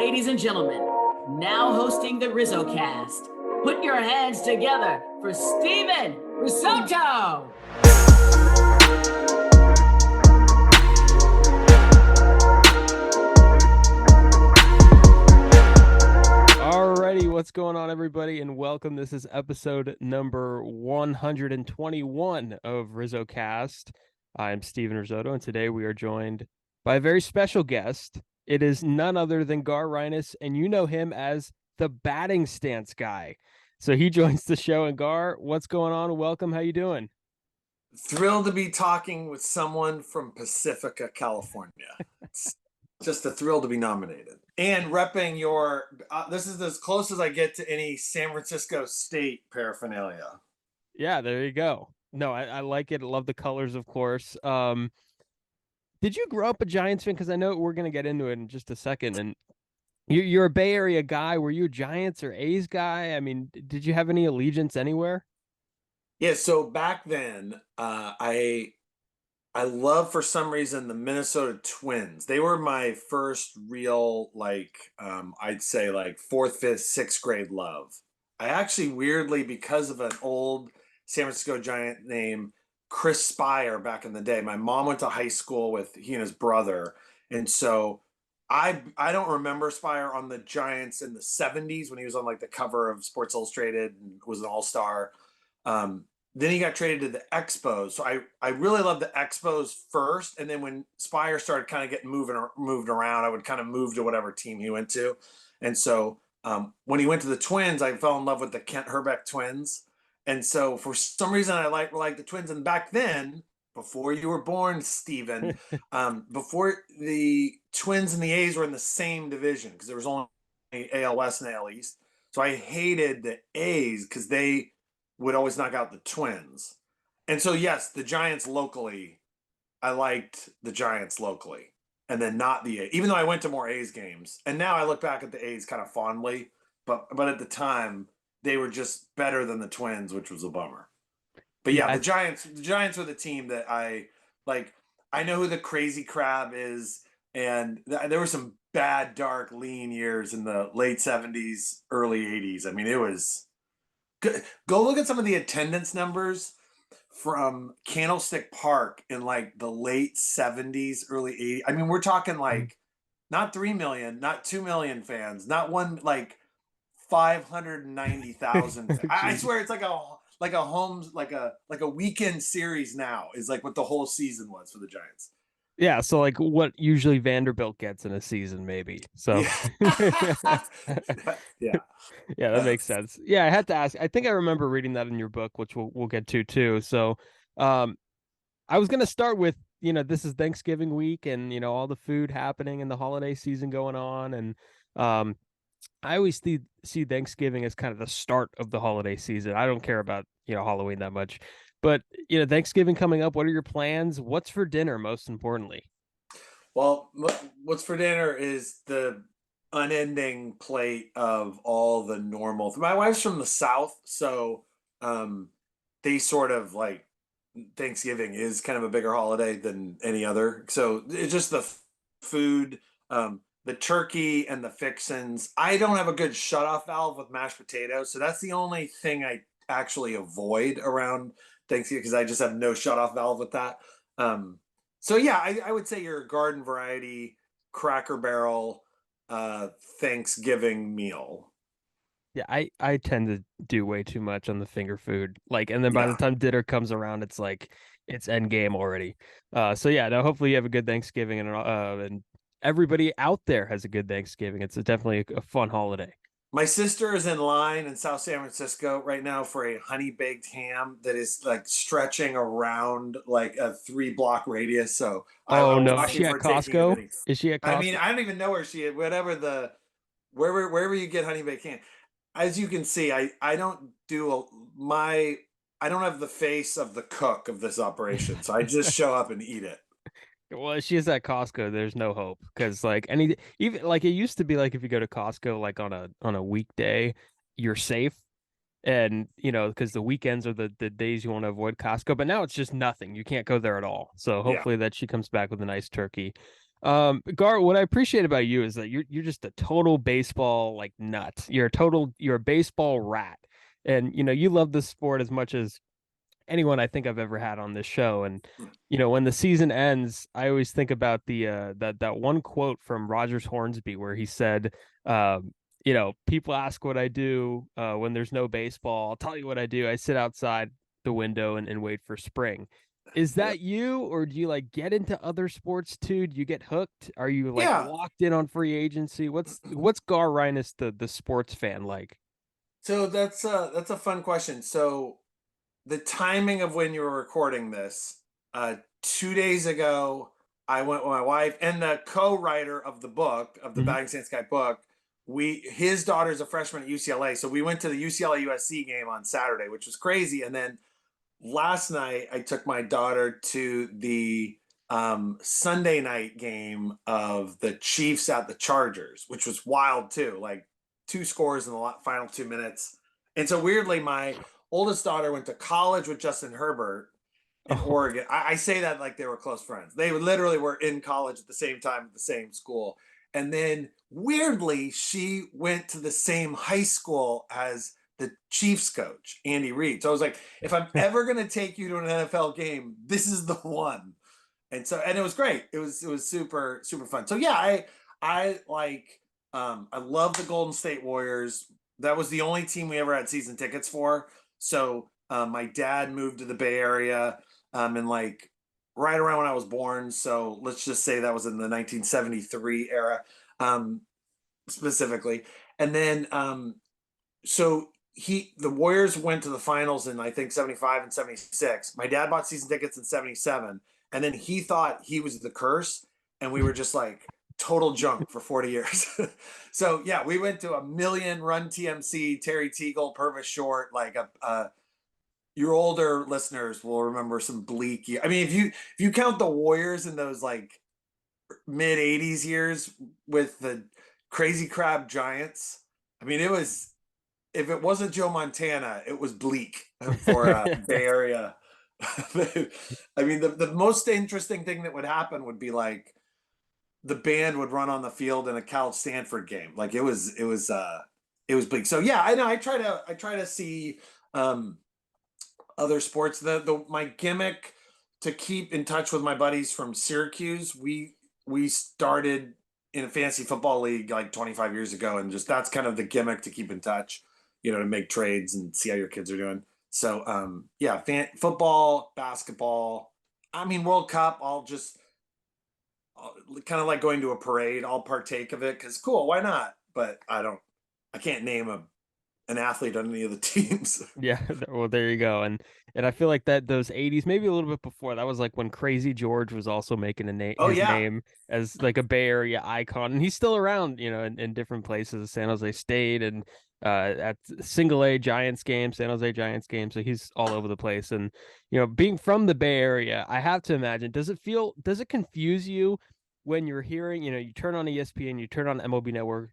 ladies and gentlemen, now hosting the RizzoCast, put your hands together for Steven Risotto! Alrighty, what's going on, everybody, and welcome. This is episode number 121 of RizzoCast. I'm Steven Risotto, and today we are joined by a very special guest. It is none other than Gar Rhinus, and you know him as the batting stance guy. So he joins the show. And Gar, what's going on? Welcome. How you doing? Thrilled to be talking with someone from Pacifica, California. It's just a thrill to be nominated. And repping your, this is as close as I get to any San Francisco State paraphernalia. Yeah, there you go. No, I like it. I love the colors, of course. Did you grow up a Giants fan? Because I know we're going to get into it in just a second. And you're a Bay Area guy. Were you a Giants or A's guy? I mean, did you have any allegiance anywhere? Yeah, so back then, I love for some reason the Minnesota Twins. They were my first real, I'd say like fourth, fifth, sixth grade love. I actually weirdly, because of an old San Francisco Giant named Chris Spire back in the day, my mom went to high school with he and his brother. And so I don't remember Spire on the Giants in the 70s when he was on like the cover of Sports Illustrated and was an all-star. Then he got traded to the Expos. So I really loved the Expos first. And then when Spire started kind of getting moved around, I would kind of move to whatever team he went to. And so when he went to the Twins, I fell in love with the Kent Herbeck Twins. And so for some reason, I like the Twins. And back then, before you were born, Steven, before the Twins and the A's were in the same division, because there was only AL West and AL East. So I hated the A's because they would always knock out the Twins. And so, yes, the Giants locally, I liked the Giants locally. And then not the A's, even though I went to more A's games. And now I look back at the A's kind of fondly. But at the time, they were just better than the Twins, which was a bummer. But yeah, the Giants were the team that I like. I know who the Crazy Crab is, and there were some bad, dark, lean years in the late 70s, early 80s. I mean, it was good. Go look at some of the attendance numbers from Candlestick Park in like the late 70s, early 80s. I mean, we're talking like not 3 million, not 2 million fans, not one, like 590,000. I swear it's like a weekend series now is like what the whole season was for the Giants. Yeah, so like what usually Vanderbilt gets in a season, maybe. So yeah, that makes sense. Yeah, I had to ask. I think I remember reading that in your book, which we'll get to too. So, I was gonna start with, this is Thanksgiving week, and all the food happening and the holiday season going on, and I always see Thanksgiving as kind of the start of the holiday season. I don't care about, Halloween that much, but, Thanksgiving coming up, what are your plans? What's for dinner, most importantly? Well, what's for dinner is the unending plate of all the normal. My wife's from the South, so they sort of like Thanksgiving is kind of a bigger holiday than any other. So it's just the food, the turkey and the fixins. I don't have a good shutoff valve with mashed potatoes, so that's the only thing I actually avoid around Thanksgiving because I just have no shutoff valve with that. So yeah, I would say your garden variety Cracker Barrel Thanksgiving meal. Yeah, I tend to do way too much on the finger food. Like, and then by the time dinner comes around, it's like it's end game already. So yeah, no, hopefully you have a good Thanksgiving and everybody out there has a good Thanksgiving. It's definitely a fun holiday. My sister is in line in South San Francisco right now for a honey baked ham that is like stretching around like a 3-block radius. So no, is she at Costco? Is she at Costco? I mean, I don't even know where she is. Wherever you get honey baked ham. As you can see, I don't have the face of the cook of this operation, so I just show up and eat it. Well, if she's at Costco, there's no hope because like even like it used to be like if you go to Costco like on a weekday, you're safe, and because the weekends are the days you want to avoid Costco. But now it's just nothing. You can't go there at all. So hopefully that she comes back with a nice turkey. Gar, what I appreciate about you is that you're just a total baseball like nut. You're a baseball rat. And you love this sport as much as anyone I think I've ever had on this show. And when the season ends, I always think about the that one quote from Rogers Hornsby where he said, people ask what I do when there's no baseball. I'll tell you what I do. I sit outside the window and wait for spring. Is Yep. that you, or do you like get into other sports too? Do you get hooked? Are you like Yeah. locked in on free agency? What's Gar Rhinus, the sports fan, like? So that's a fun question. So the timing of when you were recording this, 2 days ago, I went with my wife and the co-writer of the book, of the Mhm. Batting Stance Guy book. His daughter's a freshman at UCLA, so we went to the UCLA USC game on Saturday, which was crazy. And then last night, I took my daughter to the Sunday night game of the Chiefs at the Chargers, which was wild too. Like 2 scores in the final 2 minutes. And so weirdly, my oldest daughter went to college with Justin Herbert in Oh, Oregon. I say that like they were close friends. They literally were in college at the same time at the same school. And then weirdly, she went to the same high school as the Chiefs coach, Andy Reid. So I was like, if I'm ever going to take you to an NFL game, this is the one. And it was great. It was super super fun. So yeah, I like I love the Golden State Warriors. That was the only team we ever had season tickets for. So my dad moved to the Bay Area and like right around when I was born. So let's just say that was in the 1973 era um, specifically. And then so the Warriors went to the finals in I think 75 and 76. My dad bought season tickets in 77 and then he thought he was the curse and we were just like total junk for 40 years. So yeah, we went to a million Run TMC, Terry Teagle, Purvis Short, like your older listeners will remember some bleak year. I mean, if you count the Warriors in those like mid 80s years with the crazy crab Giants, I mean, it was, if it wasn't Joe Montana, it was bleak for Bay Area. I mean, the most interesting thing that would happen would be like the band would run on the field in a Cal Stanford game. Like it was bleak. So yeah, I know I try to see other sports. The my gimmick to keep in touch with my buddies from Syracuse, we started in a fantasy football league like 25 years ago, and just that's kind of the gimmick to keep in touch, to make trades and see how your kids are doing. So yeah, football, basketball. I mean, World Cup. Kind of like going to a parade. I'll partake of it because cool, why not? But I can't name an athlete on any of the teams. yeah. Well, there you go. And I feel like that those 80s, maybe a little bit before, that was like when Crazy George was also making Oh his yeah, name as like a Bay Area icon, and he's still around, in different places, San Jose State and at single A Giants games, San Jose Giants games. So he's all over the place. And being from the Bay Area, I have to imagine, does it confuse you when you're hearing, you turn on ESPN, you turn on MLB Network?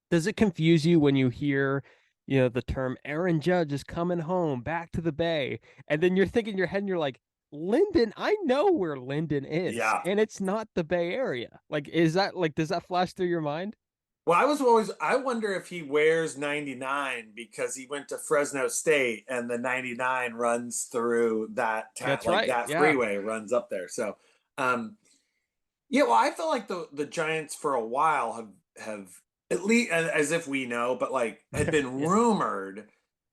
Does it confuse you when you hear, the term Aaron Judge is coming home back to the Bay, and then you're thinking in your head and you're like, Linden, I know where Linden is, yeah. and it's not the Bay Area. Like, is that like, does that flash through your mind? Well, I wonder if he wears 99 because he went to Fresno State and the 99 runs through that town, That's like right. that Yeah. freeway runs up there. So, yeah, well, I feel like the Giants for a while have at least as if we know, but like had been Yeah. rumored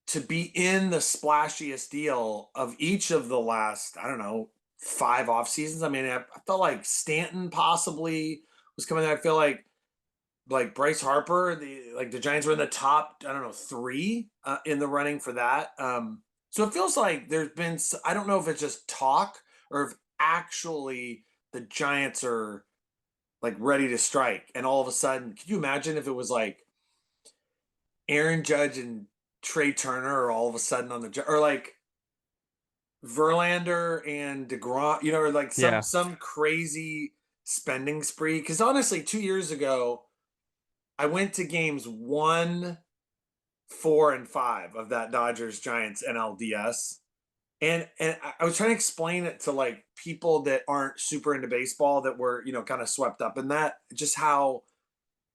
to be in the splashiest deal of each of the last, I don't know, 5 off seasons. I mean, I felt like Stanton possibly was coming there. I feel like Bryce Harper, the Giants were in the top, I don't know, 3 in the running for that. So it feels like there's been, I don't know if it's just talk or if actually the Giants are like ready to strike. And all of a sudden, could you imagine if it was like Aaron Judge and Trey Turner are all of a sudden on or like Verlander and DeGrom, or like some Yeah. some crazy spending spree. Because honestly, 2 years ago, I went to games 1, 4, and 5 of that Dodgers Giants NLDS, And I was trying to explain it to like people that aren't super into baseball that were, kind of swept up in that, just how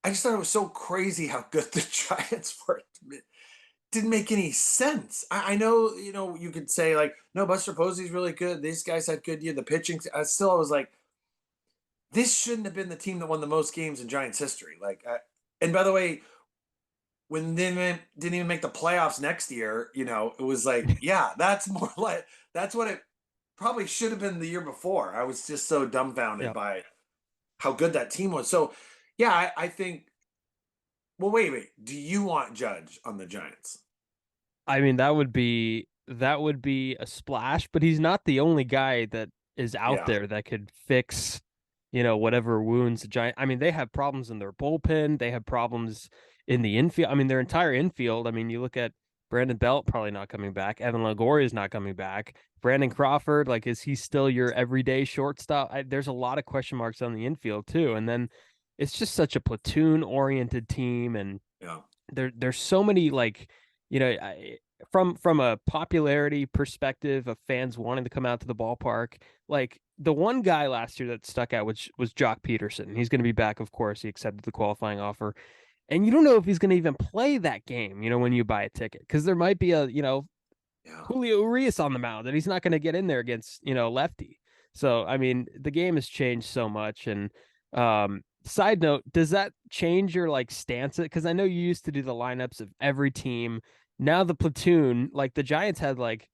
I just thought it was so crazy how good the Giants were. It didn't make any sense. I know, you could say like, no, Buster Posey's really good. These guys had good year. The pitching, I was like, this shouldn't have been the team that won the most games in Giants history. Like, and by the way, when they didn't even make the playoffs next year, it was like, yeah, that's more like that's what it probably should have been the year before. I was just so dumbfounded Yeah. by how good that team was. So, yeah, I think. Well, wait. Do you want Judge on the Giants? I mean, that would be a splash, but he's not the only guy that is out Yeah, there that could fix, whatever wounds the Giant. I mean, they have problems in their bullpen. They have problems in the infield. I mean, their entire infield. I mean, you look at Brandon Belt probably not coming back. Evan Longoria is not coming back. Brandon Crawford, like, is he still your everyday shortstop? There's a lot of question marks on the infield too. And then it's just such a platoon-oriented team, and yeah. there's so many, like, from a popularity perspective of fans wanting to come out to the ballpark, like the one guy last year that stuck out, which was Jock Peterson. He's going to be back, of course. He accepted the qualifying offer, and you don't know if he's going to even play that game, when you buy a ticket, because there might be a, Yeah. Julio Urias on the mound, and he's not going to get in there against, lefty. So, I mean, the game has changed so much. And side note, does that change your like stance? Because I know you used to do the lineups of every team. Now the platoon, like the Giants had like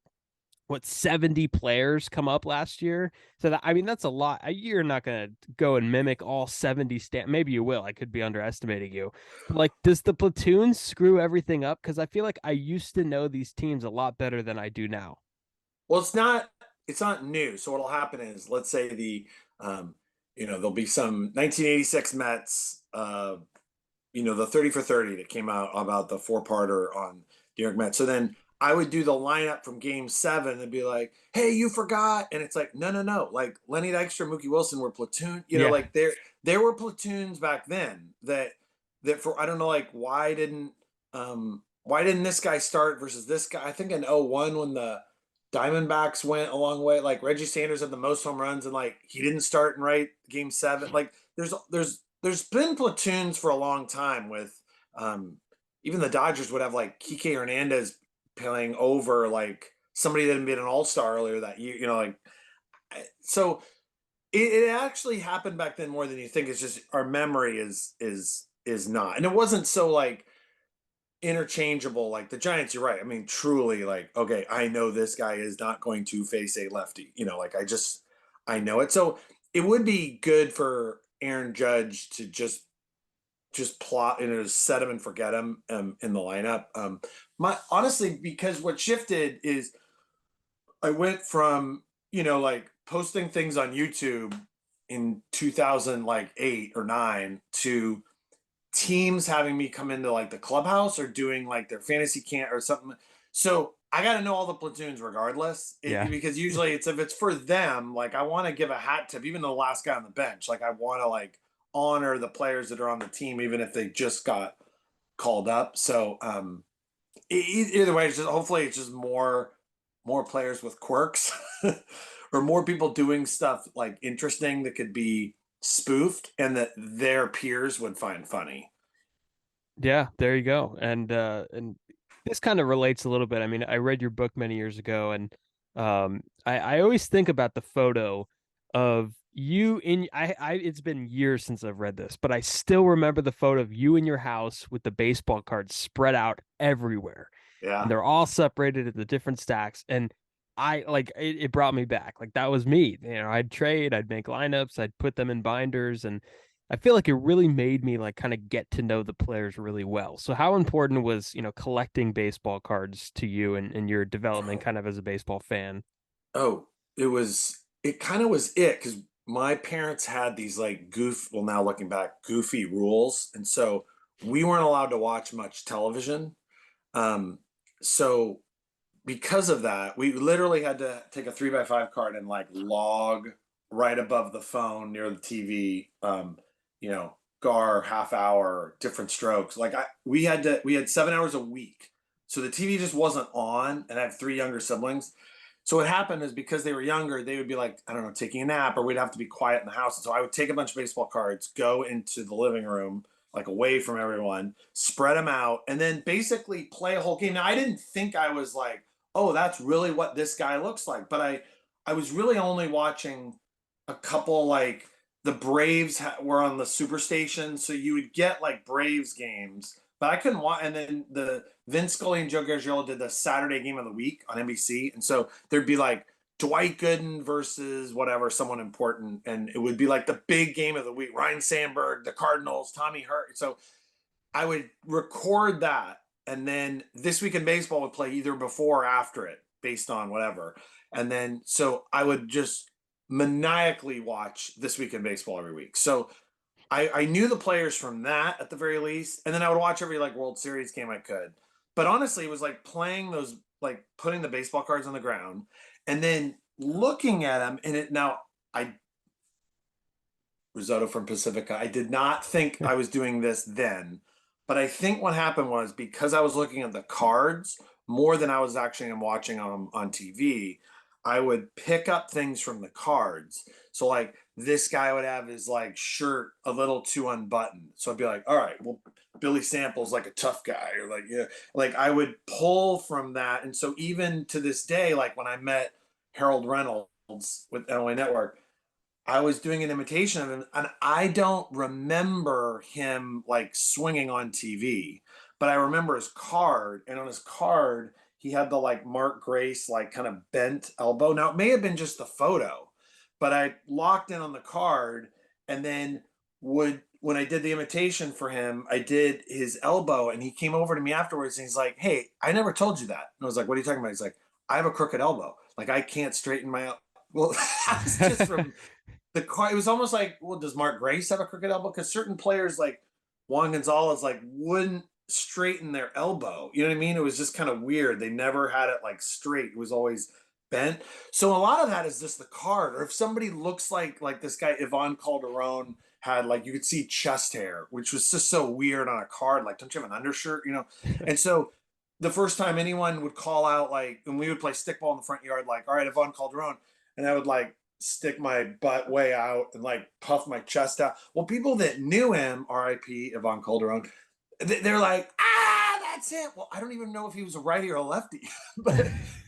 what 70 players come up last year. So that, I mean, that's a lot. You're not going to go and mimic all 70 maybe you will. I could be underestimating you. But like, does the platoon screw everything up? Because I feel like I used to know these teams a lot better than I do now. Well, it's not new. So what'll happen is, let's say there'll be some 1986 Mets, the 30 for 30 that came out about the four-parter on New York Mets. So then I would do the lineup from game 7 and be like, hey, you forgot. And it's like, no. Like Lenny Dykstra, Mookie Wilson were platoon, Yeah. like there were platoons back then that for, I don't know, like why didn't this guy start versus this guy? I think in '01 when the Diamondbacks went a long way, like Reggie Sanders had the most home runs and like he didn't start in right game 7. Like there's been platoons for a long time with even the Dodgers would have like Kike Hernandez playing over like somebody that had been an all-star earlier that year, like so it actually happened back then more than you think. It's just our memory is not. And it wasn't so like interchangeable like the Giants. You're right. I mean, truly, like, okay, I know this guy is not going to face a lefty. Like I know it. So it would be good for Aaron Judge to just plot set him and forget him in the lineup. My honestly, because what shifted is I went from like posting things on YouTube in 2008 or 9 to teams having me come into like the clubhouse or doing like their fantasy camp or something. So I got to know all the platoons regardless, Yeah. because usually if it's for them, like I want to give a hat tip, even the last guy on the bench. Like I want to like honor the players that are on the team, even if they just got called up. So either way, it's just hopefully it's just more players with quirks or more people doing stuff like interesting that could be spoofed and that their peers would find funny. Yeah, there you go. And this kind of relates a little bit. I mean, I read your book many years ago, and I always think about the photo of you in I it's been years since I've read this, but I still remember the photo of you in your house with the baseball cards spread out everywhere. And Yeah. they're all separated at the different stacks. And I like it brought me back. Like that was me. I'd trade, I'd make lineups, I'd put them in binders, and I feel like it really made me like kind of get to know the players really well. So how important was, collecting baseball cards to you and your development kind of as a baseball fan? Oh, it kind of was it because my parents had these like well, now looking back, goofy rules. And so we weren't allowed to watch much television. Um, so because of that, we literally had to take a 3x5 card and like log right above the phone near the TV, GAR, half hour, different strokes. Like we had 7 hours a week. So the TV just wasn't on, and I have 3 younger siblings. So what happened is because they were younger, they would be like, I don't know, taking a nap, or we'd have to be quiet in the house. And so I would take a bunch of baseball cards, go into the living room, like away from everyone, spread them out, and then basically play a whole game. Now I didn't think I was like, oh, that's really what this guy looks like. But I was really only watching a couple, like the Braves were on the Superstation. So you would get like Braves games, but I couldn't watch. And then the Vince Scully and Joe Garagiola did the Saturday game of the week on NBC. And so there'd be like Dwight Gooden versus whatever, someone important. And it would be like the big game of the week, Ryan Sandberg, the Cardinals, Tommy Hurt. So I would record that. And then This Week in Baseball would play either before or after it based on whatever. And then, so I would just maniacally watch This Week in Baseball every week. So I knew the players from that at the very least. And then I would watch every like World Series game I could. But honestly, it was like playing those, like putting the baseball cards on the ground and then looking at them. And Risotto from Pacifica, I did not think I was doing this then. But I think what happened was because I was looking at the cards more than I was actually watching on TV, I would pick up things from the cards. So like this guy would have his like shirt a little too unbuttoned. So I'd be like, all right, well, Billy Sample's like a tough guy, or like, yeah, like I would pull from that. And so even to this day, like when I met Harold Reynolds with LA Network, I was doing an imitation of him, and I don't remember him like swinging on TV, but I remember his card, and on his card he had the like Mark Grace like kind of bent elbow. Now it may have been just the photo, but I locked in on the card, and then when I did the imitation for him, I did his elbow, and he came over to me afterwards, and he's like, "Hey, I never told you that." And I was like, "What are you talking about?" He's like, "I have a crooked elbow. Like I can't straighten my." Well, that's just from the car. It was almost like, well, does Mark Grace have a crooked elbow? Because certain players like Juan Gonzalez like wouldn't straighten their elbow. You know what I mean? It was just kind of weird. They never had it like straight. It was always bent. So a lot of that is just the card. Or if somebody looks like this guy Ivan Calderon had, like, you could see chest hair, which was just so weird on a card. Like, don't you have an undershirt? You know? And so the first time anyone would call out, like, and we would play stickball in the front yard, like, all right, Ivan Calderon, and I would like stick my butt way out and like puff my chest out. Well, people that knew him, R.I.P. Ivan Calderon, they're like, that's it. Well, I don't even know if he was a righty or a lefty, but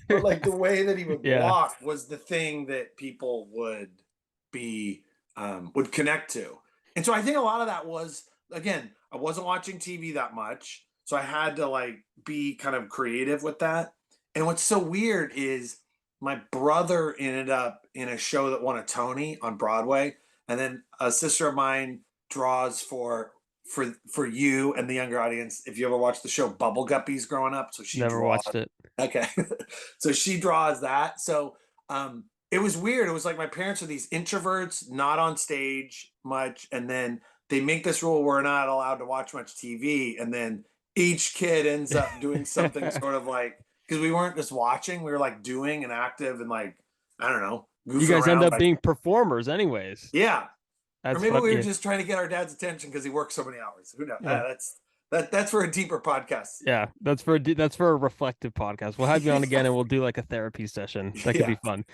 like the way that he would Yeah. block was the thing that people would be would connect to. And so I think a lot of that was, again, I wasn't watching TV that much, so I had to like be kind of creative with that. And what's so weird is my brother ended up in a show that won a Tony on Broadway, and then a sister of mine draws for you and the younger audience. If you ever watched the show Bubble Guppies growing up, so she Never draws. watched it. Okay, so she draws that. So it was weird. It was like my parents are these introverts, not on stage much, and then they make this rule we're not allowed to watch much TV, and then each kid ends up doing something sort of like, because we weren't just watching, we were like doing and active and like, I don't know, You goofing guys end around. up Like, being performers anyways. yeah. That's Or maybe fun. we were Yeah. just trying to get our dad's attention because he works so many hours. Who knows? Yeah. That's for a deeper podcast. Yeah, that's for a reflective podcast. We'll have you on again, and we'll do like a therapy session. That could be Yeah. fun.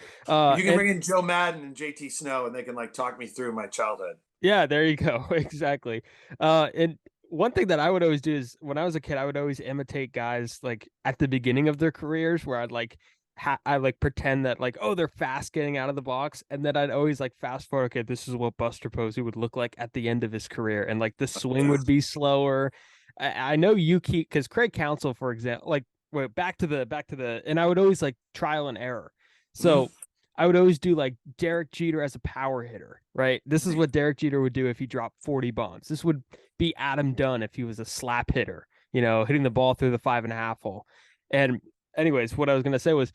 You can And- bring in Joe Madden and JT Snow, and they can like talk me through my childhood. yeah, there you go. Exactly. And one thing that I would always do is when I was a kid, I would always imitate guys like at the beginning of their careers, where I'd like I like pretend that like, oh, they're fast getting out of the box, and then I'd always like fast forward. Okay, this is what Buster Posey would look like at the end of his career, and like the swing would be slower. I know you keep, because Craig Counsell, for example, like wait, back to the, and I would always like trial and error. So I would always do like Derek Jeter as a power hitter, right? This is what Derek Jeter would do if he dropped 40 bombs. This would be Adam Dunn if he was a slap hitter, you know, hitting the ball through the 5.5 hole. And anyways, what I was going to say was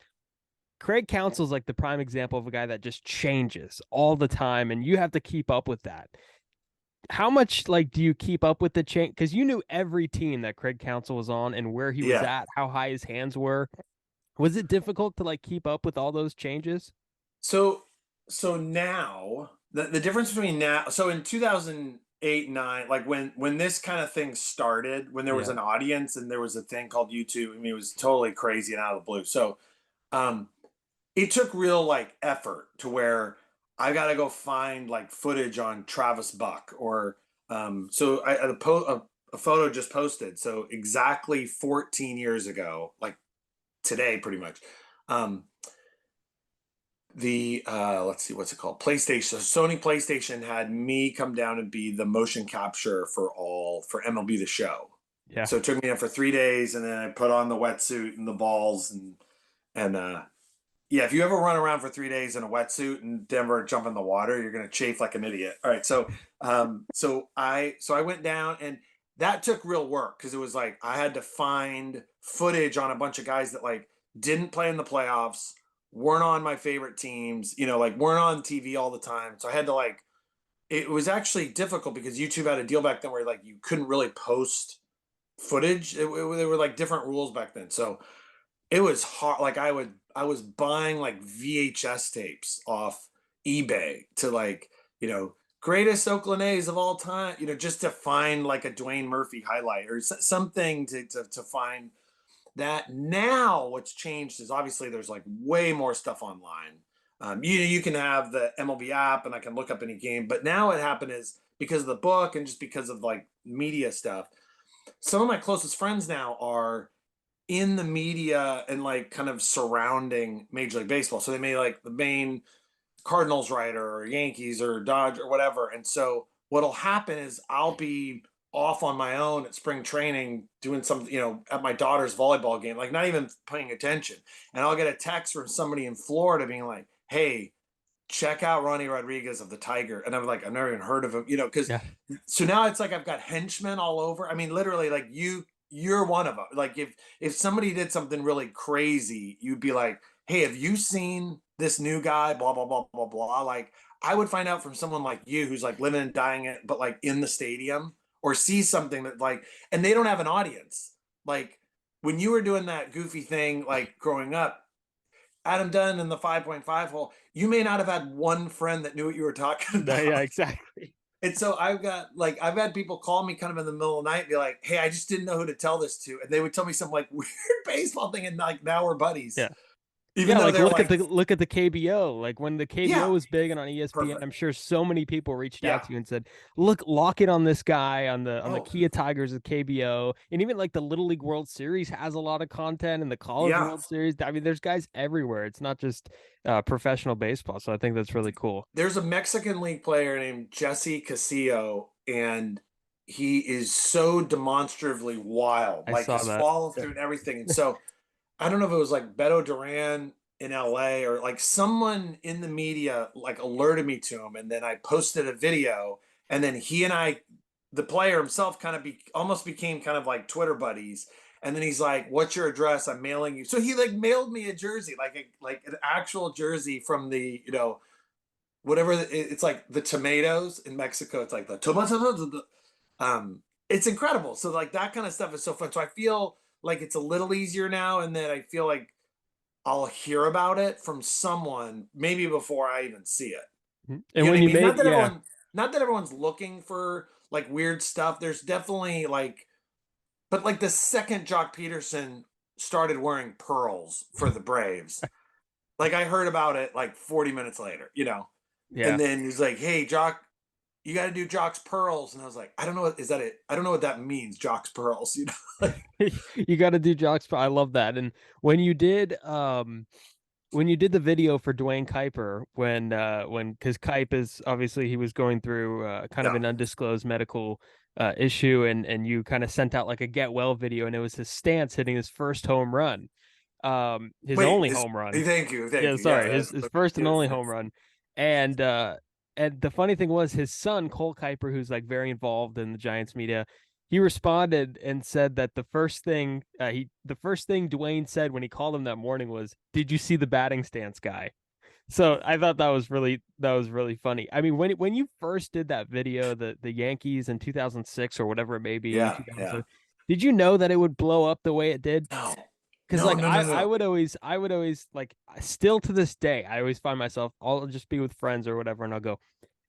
Craig Counsell's like the prime example of a guy that just changes all the time, and you have to keep up with that. How much like do you keep up with the change? Because you knew every team that Craig Counsell was on and where he was at, how high his hands were. Was it difficult to like keep up with all those changes? So now the difference between now, so in 2008, 9, like when this kind of thing started, when there was an audience and there was a thing called YouTube, I mean, it was totally crazy and out of the blue. So it took real like effort to where I got to go find like footage on Travis Buck or so a photo just posted. So exactly 14 years ago, like today, pretty much. Um, the let's see, what's it called? PlayStation. Sony PlayStation had me come down and be the motion capture for MLB The Show. Yeah. So it took me in for 3 days, and then I put on the wetsuit and the balls and yeah, if you ever run around for 3 days in a wetsuit in Denver, jump in the water, you're gonna chafe like an idiot. All right, so I went down, and that took real work because it was like I had to find footage on a bunch of guys that like didn't play in the playoffs, weren't on my favorite teams, like weren't on TV all the time. So I had to like, it was actually difficult because YouTube had a deal back then where like you couldn't really post footage. There were like different rules back then. So it was hard. Like I was buying like VHS tapes off eBay to like, greatest Oakland A's of all time, just to find like a Dwayne Murphy highlight or something to find that. Now what's changed is obviously there's like way more stuff online. You can have the MLB app and I can look up any game, but now what happened is because of the book and just because of like media stuff, some of my closest friends now are in the media and like kind of surrounding Major League Baseball. So they may like the main Cardinals writer or Yankees or Dodge or whatever. And so what'll happen is I'll be off on my own at spring training doing something, at my daughter's volleyball game, like not even paying attention. And I'll get a text from somebody in Florida being like, hey, check out Ronnie Rodriguez of the Tiger. And I'm like, I've never even heard of him, because so now it's like I've got henchmen all over. I mean, literally, like you're one of them. Like if somebody did something really crazy, you'd be like, hey, have you seen this new guy? Blah, blah, blah, blah, blah. Like I would find out from someone like you who's like living and dying it, but like in the stadium, or see something that like, and they don't have an audience. Like when you were doing that goofy thing, like growing up, Adam Dunn in the 5.5 hole, you may not have had one friend that knew what you were talking about. Yeah, exactly. And so I've had people call me kind of in the middle of the night and be like, hey, I just didn't know who to tell this to. And they would tell me some like weird baseball thing. And like, now we're buddies. Yeah. Even though like they're look at the KBO. Like when the KBO was big and on ESPN, perfect. I'm sure so many people reached out to you and said, lock it on this guy on the Kia Tigers of KBO. And even like the Little League World Series has a lot of content, and the College World Series. I mean, there's guys everywhere. It's not just professional baseball. So I think that's really cool. There's a Mexican League player named Jesse Casillo, and he is so demonstratively wild. Like his follow through and everything. And so I don't know if it was like Beto Duran in LA or like someone in the media like alerted me to him, and then I posted a video, and then he and I, the player himself, kind of almost became kind of like Twitter buddies. And then he's like, "What's your address? I'm mailing you." So he like mailed me a jersey, like an actual jersey from the whatever it's like the tomatoes in Mexico. It's like the tomatoes. It's incredible. So like that kind of stuff is so fun. So I feel like it's a little easier now, and then I feel like I'll hear about it from someone maybe before I even see it. And when you made, not that everyone's looking for like weird stuff. There's definitely like, but like the second Jock Peterson started wearing pearls for the Braves, like I heard about it like 40 minutes later, and then he's like, "Hey, Jock, you got to do Jock's pearls," and I was like, "I don't know what is that? I don't know what that means, Jock's pearls." You got to do Jock's. I love that. And when you did the video for Dwayne Kuiper, because Kuip is obviously he was going through kind of an undisclosed medical issue, and you kind of sent out like a get well video, and it was his stance hitting his first home run, his only home run. Thank you. His first and only home run, and the funny thing was his son Cole Kuiper, who's like very involved in the Giants media. He responded and said that the first thing Dwayne said when he called him that morning was, "Did you see the batting stance guy?" So I thought that was really funny. I mean, when you first did that video, the Yankees in 2006 or whatever it may be, did you know that it would blow up the way it did? No. Because I would always like, still to this day, I always find myself, I'll just be with friends or whatever, and I'll go,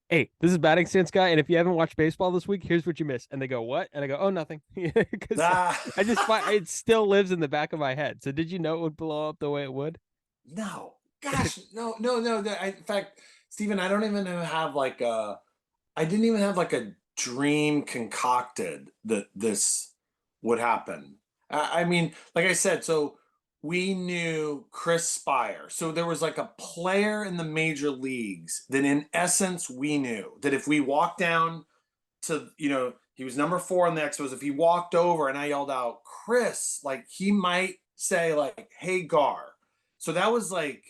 "Hey, this is batting stance guy, and if you haven't watched baseball this week, here's what you missed." And they go, "What?" And I go, "Oh, nothing." Because I just find it still lives in the back of my head. So did you know it would blow up the way it would? No. gosh, no. In fact, Stephen, I don't even have like I didn't even have like a dream concocted that this would happen. I mean, like I said, so we knew Chris Spire. So there was like a player in the major leagues that in essence we knew that if we walked down to, he was number 4 on the Expos. If he walked over and I yelled out, Chris, like he might say like, hey, Gar. So that was like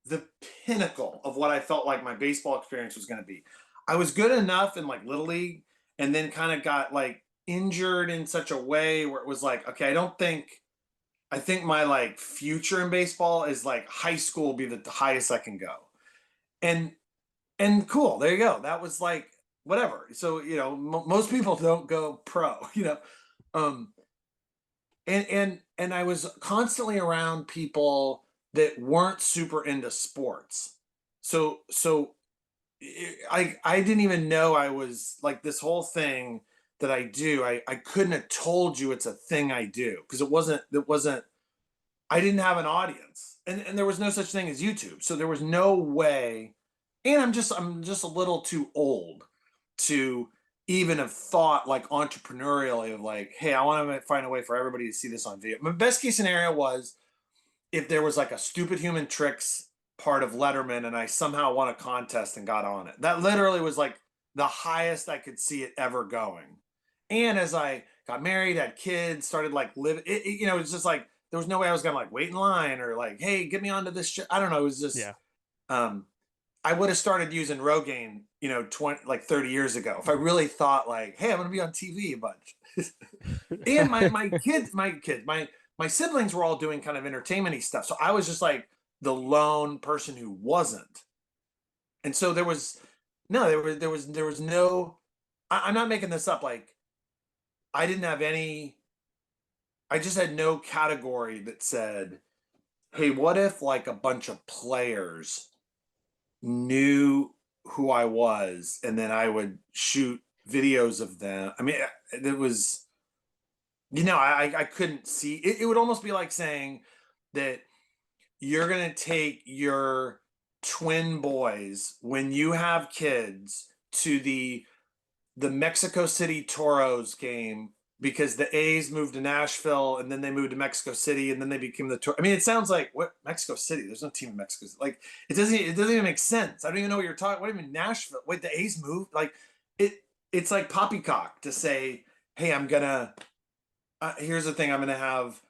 the pinnacle of what I felt like my baseball experience was going to be. I was good enough in like Little League and then kind of got like injured in such a way where it was like, okay, I think my like future in baseball is like high school will be the highest I can go. And cool, there you go. That was like whatever. So, most people don't go pro, um and I was constantly around people that weren't super into sports. So I didn't even know I was like this whole thing that I do. I couldn't have told you it's a thing I do because it wasn't I didn't have an audience. And there was no such thing as YouTube. So there was no way. And I'm just a little too old to even have thought like entrepreneurially of like, hey, I want to find a way for everybody to see this on video. My best case scenario was if there was like a stupid human tricks part of Letterman and I somehow won a contest and got on it. That literally was like the highest I could see it ever going. And as I got married, had kids, started like living, it's just like there was no way I was gonna like wait in line or like, hey, get me onto this shit. I don't know. It was just, Yeah. I would have started using Rogaine, 30 years ago if I really thought like, hey, I'm gonna be on TV a bunch. And my siblings were all doing kind of entertainment-y stuff. So I was just like the lone person who wasn't. And so there was no, I'm not making this up. Like I didn't have any, I just had no category that said, hey, what if like a bunch of players knew who I was and then I would shoot videos of them. I mean, it was, I couldn't see it. It would almost be like saying that you're going to take your twin boys when you have kids to the Mexico City Toros game because the A's moved to Nashville and then they moved to Mexico City and then they became the Toros. I mean, it sounds like what Mexico City? There's no team in Mexico City. Like it doesn't even make sense. I don't even know what you're talking. What do you mean Nashville? Wait, the A's moved? Like it's like poppycock to say, hey, I'm gonna. Here's the thing. I'm gonna have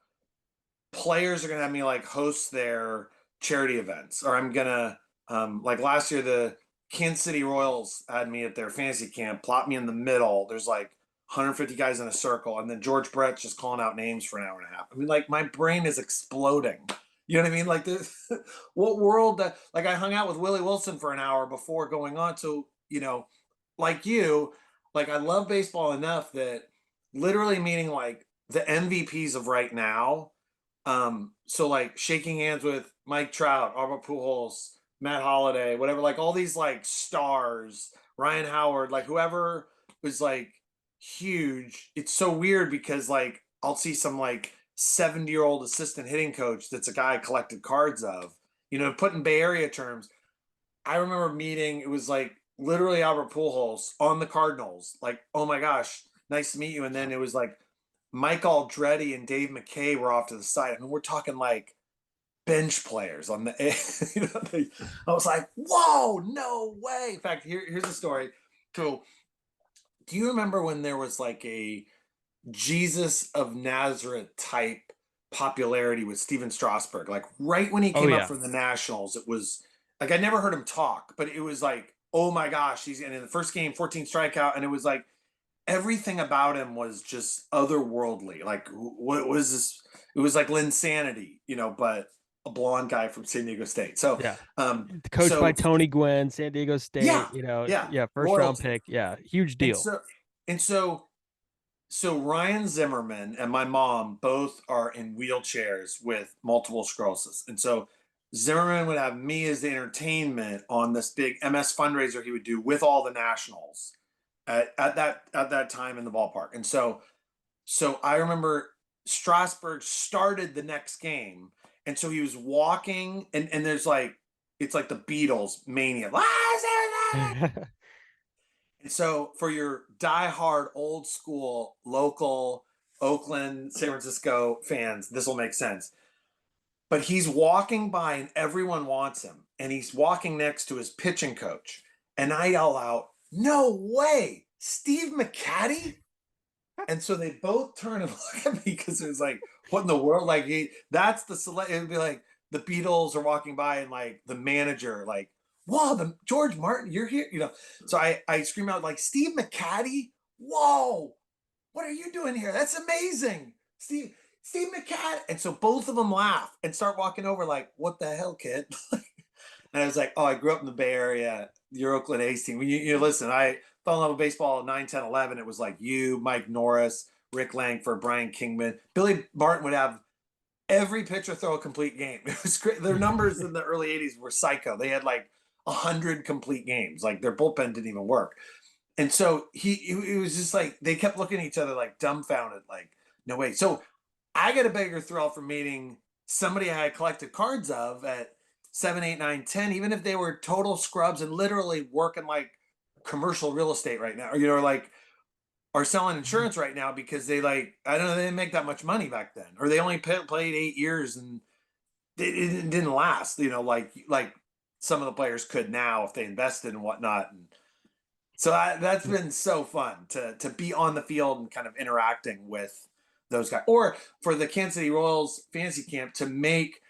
players are gonna have me like host their charity events, or I'm gonna like last year the Kansas City Royals had me at their fantasy camp, plot me in the middle. There's like 150 guys in a circle, and then George Brett's just calling out names for an hour and a half. I mean, like my brain is exploding. You know what I mean? Like this, what world that like I hung out with Willie Wilson for an hour before going on. So, like you, like I love baseball enough that literally meaning like the MVPs of right now. So like shaking hands with Mike Trout, Albert Pujols, Matt Holliday, whatever, like all these like stars, Ryan Howard, like whoever was like huge. It's so weird because like I'll see some like 70-year-old assistant hitting coach that's a guy I collected cards of, put in Bay Area terms. I remember meeting, it was like literally Albert Pujols on the Cardinals. Like, oh my gosh, nice to meet you. And then it was like Mike Aldretti and Dave McKay were off to the side. I mean, we're talking like bench players on the, I was like, whoa, no way. In fact, here's the story. So do you remember when there was like a Jesus of Nazareth type popularity with Steven Strasburg? Like right when he Oh came up yeah. from the Nationals, it was like I never heard him talk, but it was like, oh my gosh, he's in the first game, 14 strikeout, and it was like everything about him was just otherworldly. Like what was this? It was like Linsanity, but a blonde guy from San Diego State. So, Yeah. Coached by so Tony Gwynn, San Diego yeah, State, yeah, yeah, first round royalty. pick. Yeah, huge And deal. so, and so, so Ryan Zimmerman and my mom both are in wheelchairs with multiple sclerosis. And so Zimmerman would have me as the entertainment on this big MS fundraiser he would do with all the nationals at that time in the ballpark. And so I remember Strasburg started the next game And so he was walking, and there's like, it's like the Beatles mania. And so for your diehard old school local Oakland, San Francisco fans, this will make sense. But he's walking by and everyone wants him. And he's walking next to his pitching coach. And I yell out, "No way, Steve McCatty?" And so they both turn and look at me because it was like, what in the world? Like that's the select. It would be like the Beatles are walking by and like the manager, like, "Whoa, the George Martin, you're here," So I scream out like, "Steve McCatty, whoa, what are you doing here? That's amazing, Steve McCatty." And so both of them laugh and start walking over like, "What the hell, kid?" And I was like, "Oh, I grew up in the Bay Area, your Oakland A's team." When you listen, I fell in love with baseball at 9, 10, 11. It was like you, Mike Norris, Rick Langford, Brian Kingman. Billy Martin would have every pitcher throw a complete game. It was great. Their numbers in the early 80s were psycho. They had like 100 complete games. Like their bullpen didn't even work. And so he was just like, they kept looking at each other like dumbfounded, like, no way. So I got a bigger thrill from meeting somebody I had collected cards of at 7, 8, 9, 10, even if they were total scrubs and literally working like commercial real estate right now, or, like, are selling insurance right now because they like, I don't know, they didn't make that much money back then, or they only played 8 years and it didn't last, like some of the players could now if they invested and whatnot. And so that's been so fun to be on the field and kind of interacting with those guys. Or for the Kansas City Royals fantasy camp to make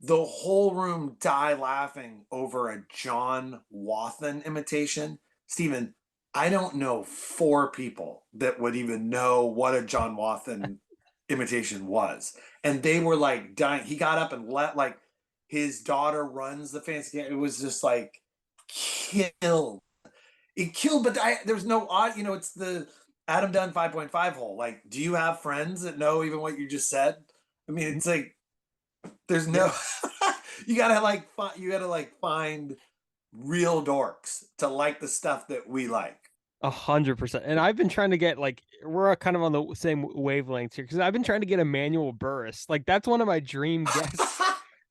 the whole room die laughing over a John Wathan imitation. Steven, I don't know 4 people that would even know what a John Wathan imitation was. And they were like dying. He got up and let like his daughter runs the fantasy camp. It was just like killed. It killed, but there's no odd, it's the Adam Dunn 5.5 hole. Like, do you have friends that know even what you just said? I mean, it's like, there's no, you gotta find real dorks to like the stuff that we like. 100%. And I've been trying to get like, we're kind of on the same wavelengths here because I've been trying to get Emmanuel Burris. Like that's one of my dream guests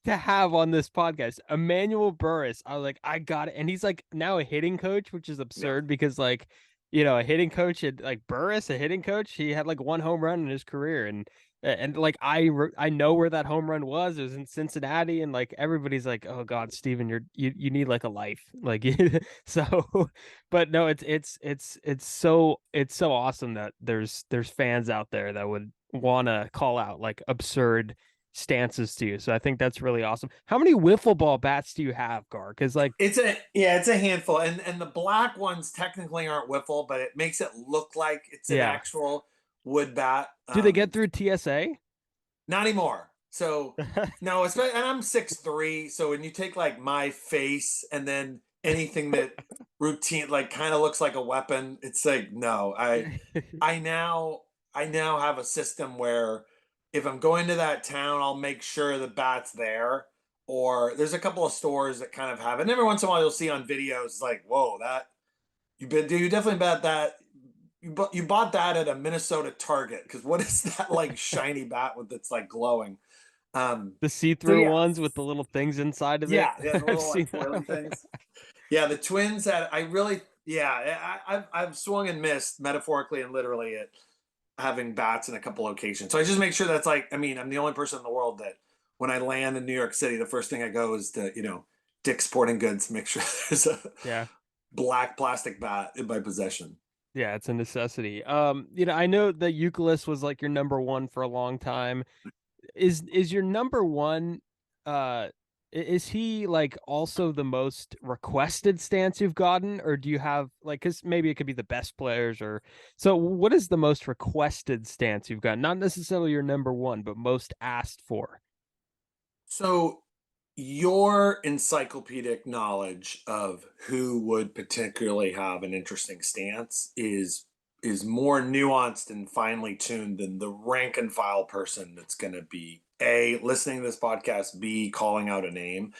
to have on this podcast. Emmanuel Burris. I was like, I got it. And he's like now a hitting coach, which is absurd because like, a hitting coach had like Burris, a hitting coach, he had like 1 home run in his career. And like I know where that home run was. It was in Cincinnati, and like everybody's like, "Oh God, Steven, you need like a life." Like so, but no, it's so awesome that there's fans out there that would want to call out like absurd stances to you. So I think that's really awesome. How many wiffle ball bats do you have, Gar? Because like it's a handful, and the black ones technically aren't wiffle, but it makes it look like it's an actual wood bat. Do they get through TSA? Not anymore. So no, especially, and I'm 6'3", so when you take like my face and then anything that routine like kind of looks like a weapon, it's like no. I now have a system where if I'm going to that town, I'll make sure the bat's there. Or there's a couple of stores that kind of have it. And every once in a while you'll see on videos like, whoa, that you definitely bet that you bought that at a Minnesota Target, because what is that like shiny bat with that's like glowing? The see-through ones with the little things inside of it. Yeah, the little like foiling things. Yeah, the Twins had. I've swung and missed metaphorically and literally at having bats in a couple locations. So I just make sure that's like. I mean, I'm the only person in the world that when I land in New York City, the first thing I go is to Dick's Sporting Goods, make sure there's a black plastic bat in my possession. Yeah, it's a necessity. I know that Euclid was like your number 1 for a long time. Is your number 1 is he like also the most requested stance you've gotten, or do you have like, because maybe it could be the best players, or so what is the most requested stance you've got? Not necessarily your number 1, but most asked for. So your encyclopedic knowledge of who would particularly have an interesting stance is more nuanced and finely tuned than the rank and file person that's going to be A, listening to this podcast, B, calling out a name.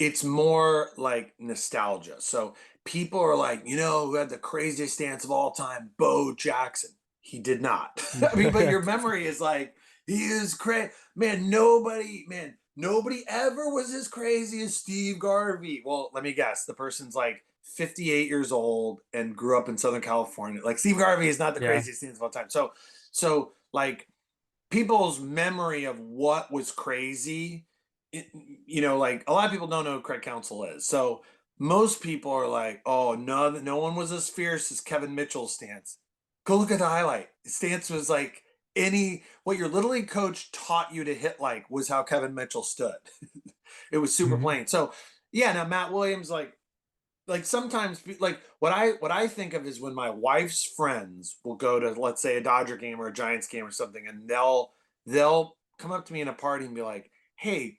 It's more like nostalgia. So people are like, who had the craziest stance of all time? Bo Jackson. He did not. I mean, but your memory is like, he is crazy. Man, nobody ever was as crazy as Steve Garvey. Well, let me guess. The person's like 58 years old and grew up in Southern California. Like Steve Garvey is not the Yeah. craziest thing of all time. So like people's memory of what was crazy, like a lot of people don't know who Craig Counsell is. So most people are like, oh, no one was as fierce as Kevin Mitchell's stance. Go look at the highlight. His stance was like what your Little League coach taught you to hit like was how Kevin Mitchell stood. It was super plain. So yeah, now Matt Williams, like sometimes like what I think of is when my wife's friends will go to, let's say, a Dodger game or a Giants game or something, and they'll come up to me in a party and be like, hey,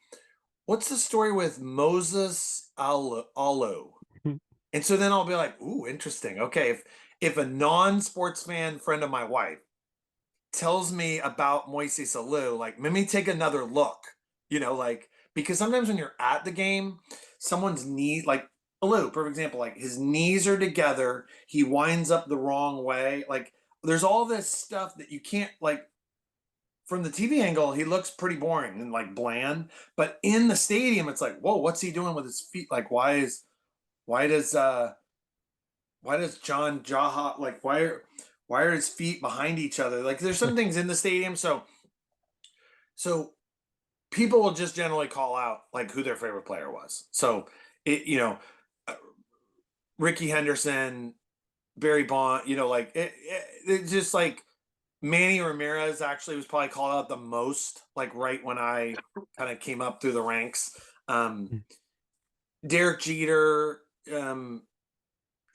what's the story with Moses Alou? And so then I'll be like, ooh, interesting. Okay, if a non-sports fan friend of my wife tells me about Moises Alou, like, let me take another look, like, because sometimes when you're at the game, someone's knee, like Alou, perfect example, like his knees are together, he winds up the wrong way. Like, there's all this stuff that you can't, like, from the TV angle, he looks pretty boring and like bland, but in the stadium, it's like, whoa, what's he doing with his feet? Like, why does John Jaha, like, why are his feet behind each other? Like, there's some things in the stadium. So people will just generally call out like who their favorite player was. So Ricky Henderson, Barry Bond, like it just like Manny Ramirez actually was probably called out the most, like right when I kind of came up through the ranks. Derek Jeter.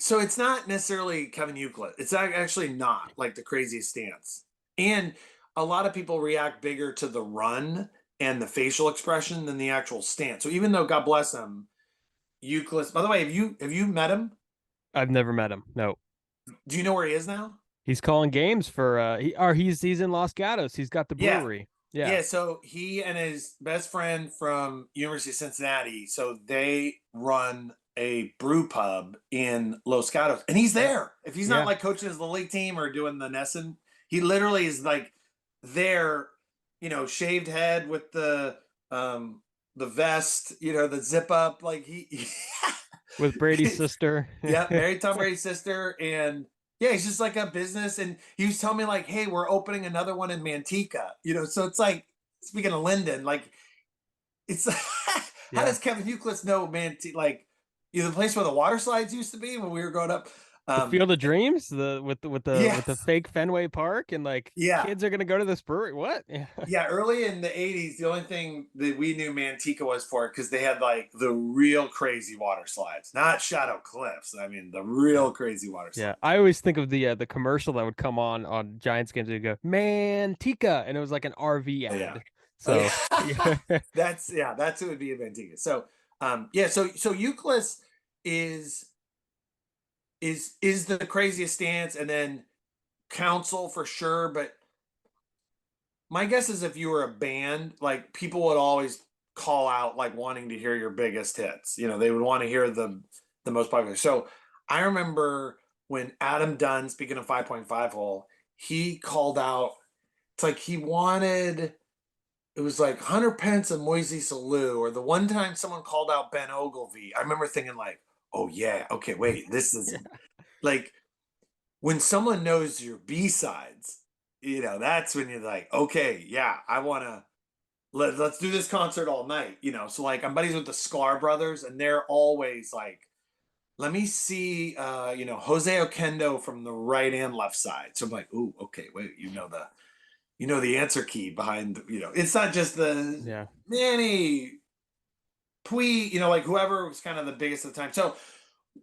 So it's not necessarily Kevin Euclid. It's actually not like the craziest stance. And a lot of people react bigger to the run and the facial expression than the actual stance. So even though, God bless him, Euclid. By the way, have you met him? I've never met him. No. Do you know where he is now? He's calling games for he's in Los Gatos. He's got the Yeah. brewery. Yeah. Yeah, so he and his best friend from University of Cincinnati, so they run a brew pub in Los Gatos, and he's there. If he's not like coaching his little league team or doing the Nesson, he literally is like there, shaved head with the vest, the zip up, like he With Brady's sister. yeah, married Tom Brady's sister, and yeah, he's just like a business. And he was telling me like, hey, we're opening another one in Manteca, so it's like, speaking of Linden, like it's how does Kevin Euclid know Manteca, like the place where the water slides used to be when we were growing up? The Field of Dreams, with the fake Fenway Park, and like kids are gonna go to this brewery. What? Yeah, early in the 80s, the only thing that we knew Manteca was for, because they had like the real crazy water slides, not Shadow Cliffs. I mean, the real crazy water slides. Yeah, I always think of the commercial that would come on Giants games. They'd go Manteca, and it was like an RV ad. Yeah. So that's who would be in Manteca. So so Euclid is the craziest stance, and then Counsell for sure. But my guess is if you were a band, like people would always call out like wanting to hear your biggest hits. They would want to hear the most popular. So I remember when Adam Dunn, speaking of 5.5 hole, he called out. It's like he wanted. It was like Hunter Pence and Moises Alou, or the one time someone called out Ben Ogilvy. I remember thinking like, oh yeah, okay, wait, this is like when someone knows your B-sides, that's when you're like, okay, yeah, I want to let's do this concert all night, So like I'm buddies with the Sklar brothers, and they're always like, let me see Jose Oquendo from the right and left side. So I'm like, ooh, okay, wait, the answer key behind, it's not just the Manny Pui, like whoever was kind of the biggest at the time.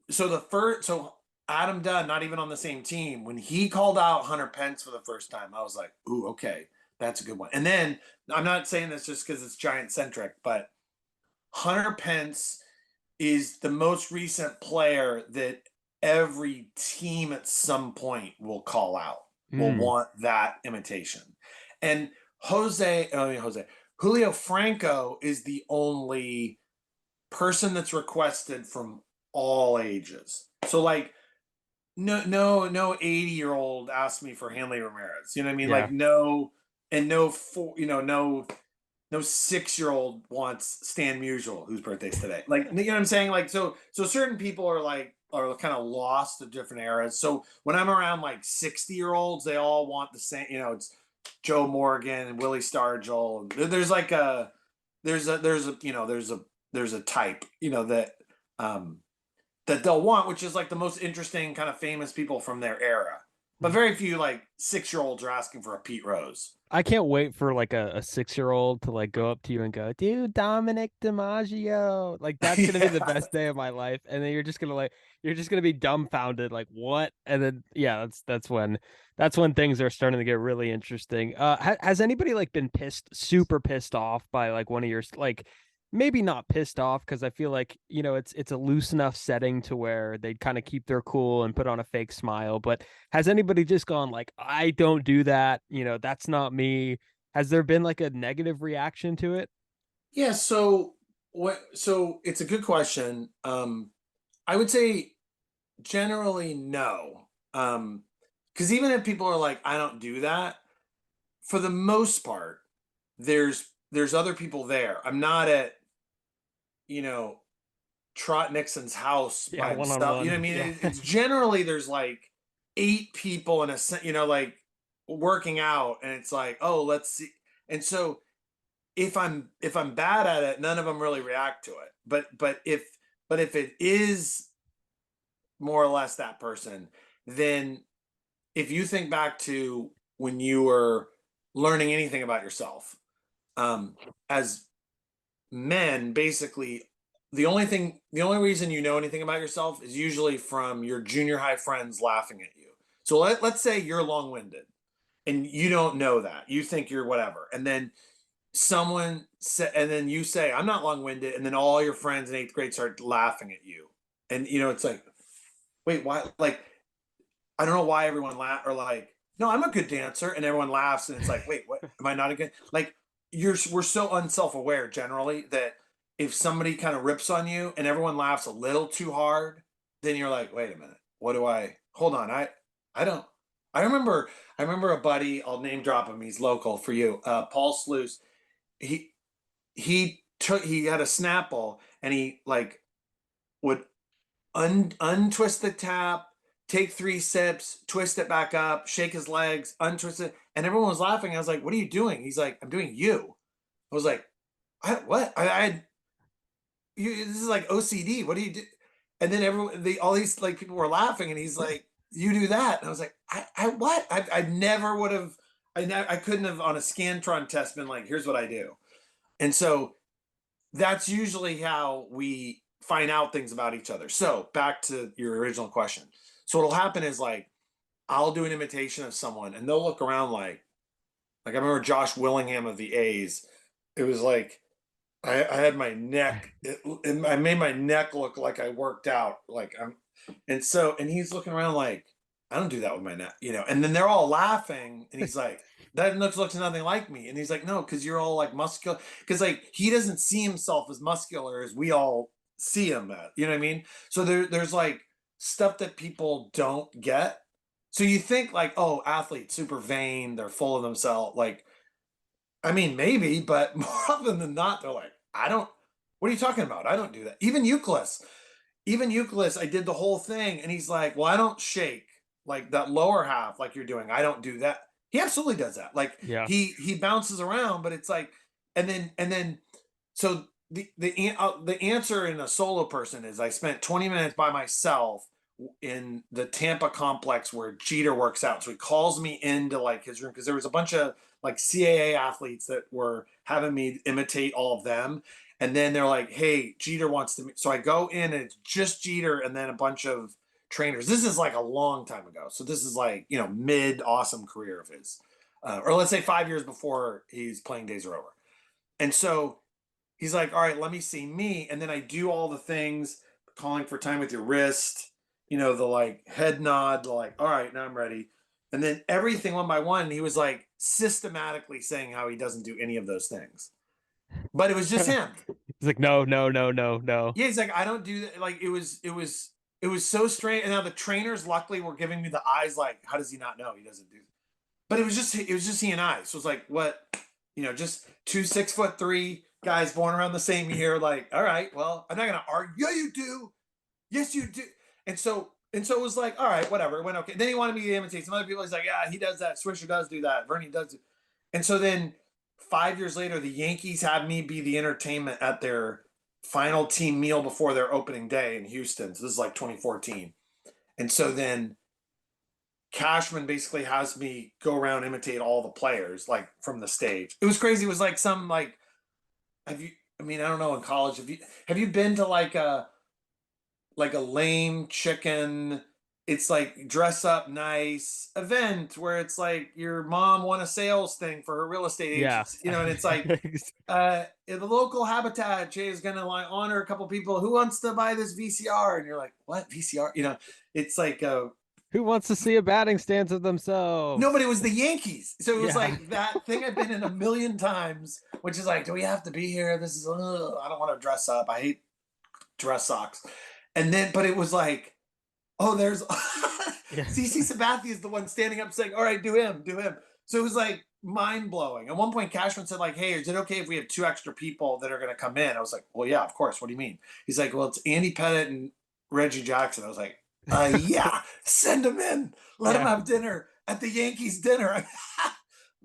So Adam Dunn, not even on the same team, when he called out Hunter Pence for the first time, I was like, ooh, okay, that's a good one. And then I'm not saying this just because it's Giant centric, but Hunter Pence is the most recent player that every team at some point will call out, will want that imitation. And Julio Franco is the only person that's requested from all ages. So like no 80-year-old asked me for Hanley Ramirez. You know what I mean? Yeah. Like no no 6-year-old wants Stan Musial, whose birthday's today. Like, you know what I'm saying? Like, so certain people are kind of lost to different eras. So when I'm around like 60-year-olds, they all want the same, it's Joe Morgan and Willie Stargell. There's like there's a type, that they'll want, which is like the most interesting kind of famous people from their era. But very few like 6-year-olds are asking for a Pete Rose. I can't wait for like a 6-year-old to like go up to you and go, dude, Dominic DiMaggio. Like that's gonna be the best day of my life. And then you're just gonna be dumbfounded, like what? And then that's when things are starting to get really interesting. Has anybody like been super pissed off by like one of your like maybe not pissed off because I feel like it's a loose enough setting to where they kind of keep their cool and put on a fake smile, but has anybody just gone like, I don't do that, that's not me? Has there been like a negative reaction to it? Yeah, so it's a good question. I would say generally no. Because even if people are like, I don't do that, for the most part, there's other people there. I'm not at, Trot Nixon's house Yeah, by one on himself. You know what I one. mean? Yeah. It's generally there's like 8 people in like working out, and it's like, oh, let's see. And so if I'm bad at it, none of them really react to it. But if it is more or less that person, then if you think back to when you were learning anything about yourself, as men, basically the only reason you know anything about yourself is usually from your junior high friends laughing at you. So let's say you're long-winded and you don't know that. You think you're whatever. And then and then you say, I'm not long-winded, and then all your friends in 8th grade start laughing at you. And it's like, wait, why? Like, I don't know why everyone or like, no, I'm a good dancer, and everyone laughs, and it's like, wait, what? Am I not a good? Like, we're so unself-aware generally that if somebody kind of rips on you and everyone laughs a little too hard, then you're like, wait a minute, what do I? Hold on, I don't. I remember a buddy. I'll name drop him. He's local for you, Paul Sluice. He he had a Snapple, and he like would untwist the tap, take 3 sips, twist it back up, shake his legs, untwist it, and everyone was laughing. I was like, "What are you doing?" He's like, "I'm doing you." I was like, "What? This is like OCD. What do you do?" And then all these like people were laughing, and he's like, "You do that?" And I was like, "I what? I never would have. I couldn't have on a Scantron test been like, here's what I do." And so that's usually how we find out things about each other. So back to your original question. So what'll happen is like I'll do an imitation of someone, and they'll look around like I remember Josh Willingham of the A's. It was like I had my neck. I made my neck look like I worked out. And he's looking around like I don't do that with my neck, And then they're all laughing, and he's like, "That looks nothing like me." And he's like, "No, because you're all like muscular." Because like he doesn't see himself as muscular as we all see him at. You know what I mean? So there's like stuff that people don't get. So you think like, oh, athletes super vain, they're full of themselves. Like, I mean, maybe, but more often than not, they're like, I don't. What are you talking about? I don't do that. Even Euclid, I did the whole thing, and he's like, "Well, I don't shake like that lower half like you're doing. I don't do that." He absolutely does that. Like Yeah. he bounces around, but it's like, and then, so the answer in a solo person is I spent 20 minutes by myself in the Tampa complex where Jeter works out. So he calls me into like his room because there was a bunch of like CAA athletes that were having me imitate all of them. And then they're like, "Hey, Jeter wants to meet." So I go in, and it's just Jeter and then a bunch of trainers. This is like a long time ago. So this is like, mid awesome career of his. Or let's say 5 years before his playing days are over. And so he's like, "All right, let me see me." And then I do all the things, calling for time with your wrist, the like head nod, the like, "All right, now I'm ready." And then everything one by one, he was like systematically saying how he doesn't do any of those things. But it was just him. He's like, no, no, no, no, no. Yeah, he's like, "I don't do that." Like it was so strange. And now the trainers luckily were giving me the eyes like, how does he not know he doesn't do that? But it was just he and I. So it's like, what, just 2 6'3" guys born around the same year. Like, all right, well, I'm not gonna argue. Yeah, you do. Yes, you do. And so it was like, all right, whatever. It went okay. Then he wanted me to imitate some other people. He's like, yeah, he does that. Swisher does do that. Bernie does. And so then 5 years later, the Yankees had me be the entertainment at their final team meal before their opening day in Houston. So this is like 2014. And so then Cashman basically has me go around imitate all the players like from the stage. It was crazy. It was like some like have you I mean, I don't know in college. Have you been to like a lame chicken, it's like dress up nice event where it's like your mom won a sales thing for her real estate Yeah. agency, and it's like the local habitat Jay is gonna like honor a couple people who wants to buy this VCR, and you're like, what VCR? It's like Who wants to see a batting stance of themselves? nobody was the Yankees. So it was Yeah. like that thing I've been in a million times, which is like, do we have to be here? This is I don't want to dress up. I hate dress socks. And then, but it was like, oh, there's Yeah. CC Sabathia is the one standing up saying, all right, do him. So it was like mind blowing. At one point, Cashman said, like, hey, is it okay if we have 2 extra people that are going to come in? I was like, well, yeah, of course. What do you mean? He's like, well, it's Andy Pettit and Reggie Jackson. I was like, yeah, send them in. Let them have dinner at the Yankees dinner.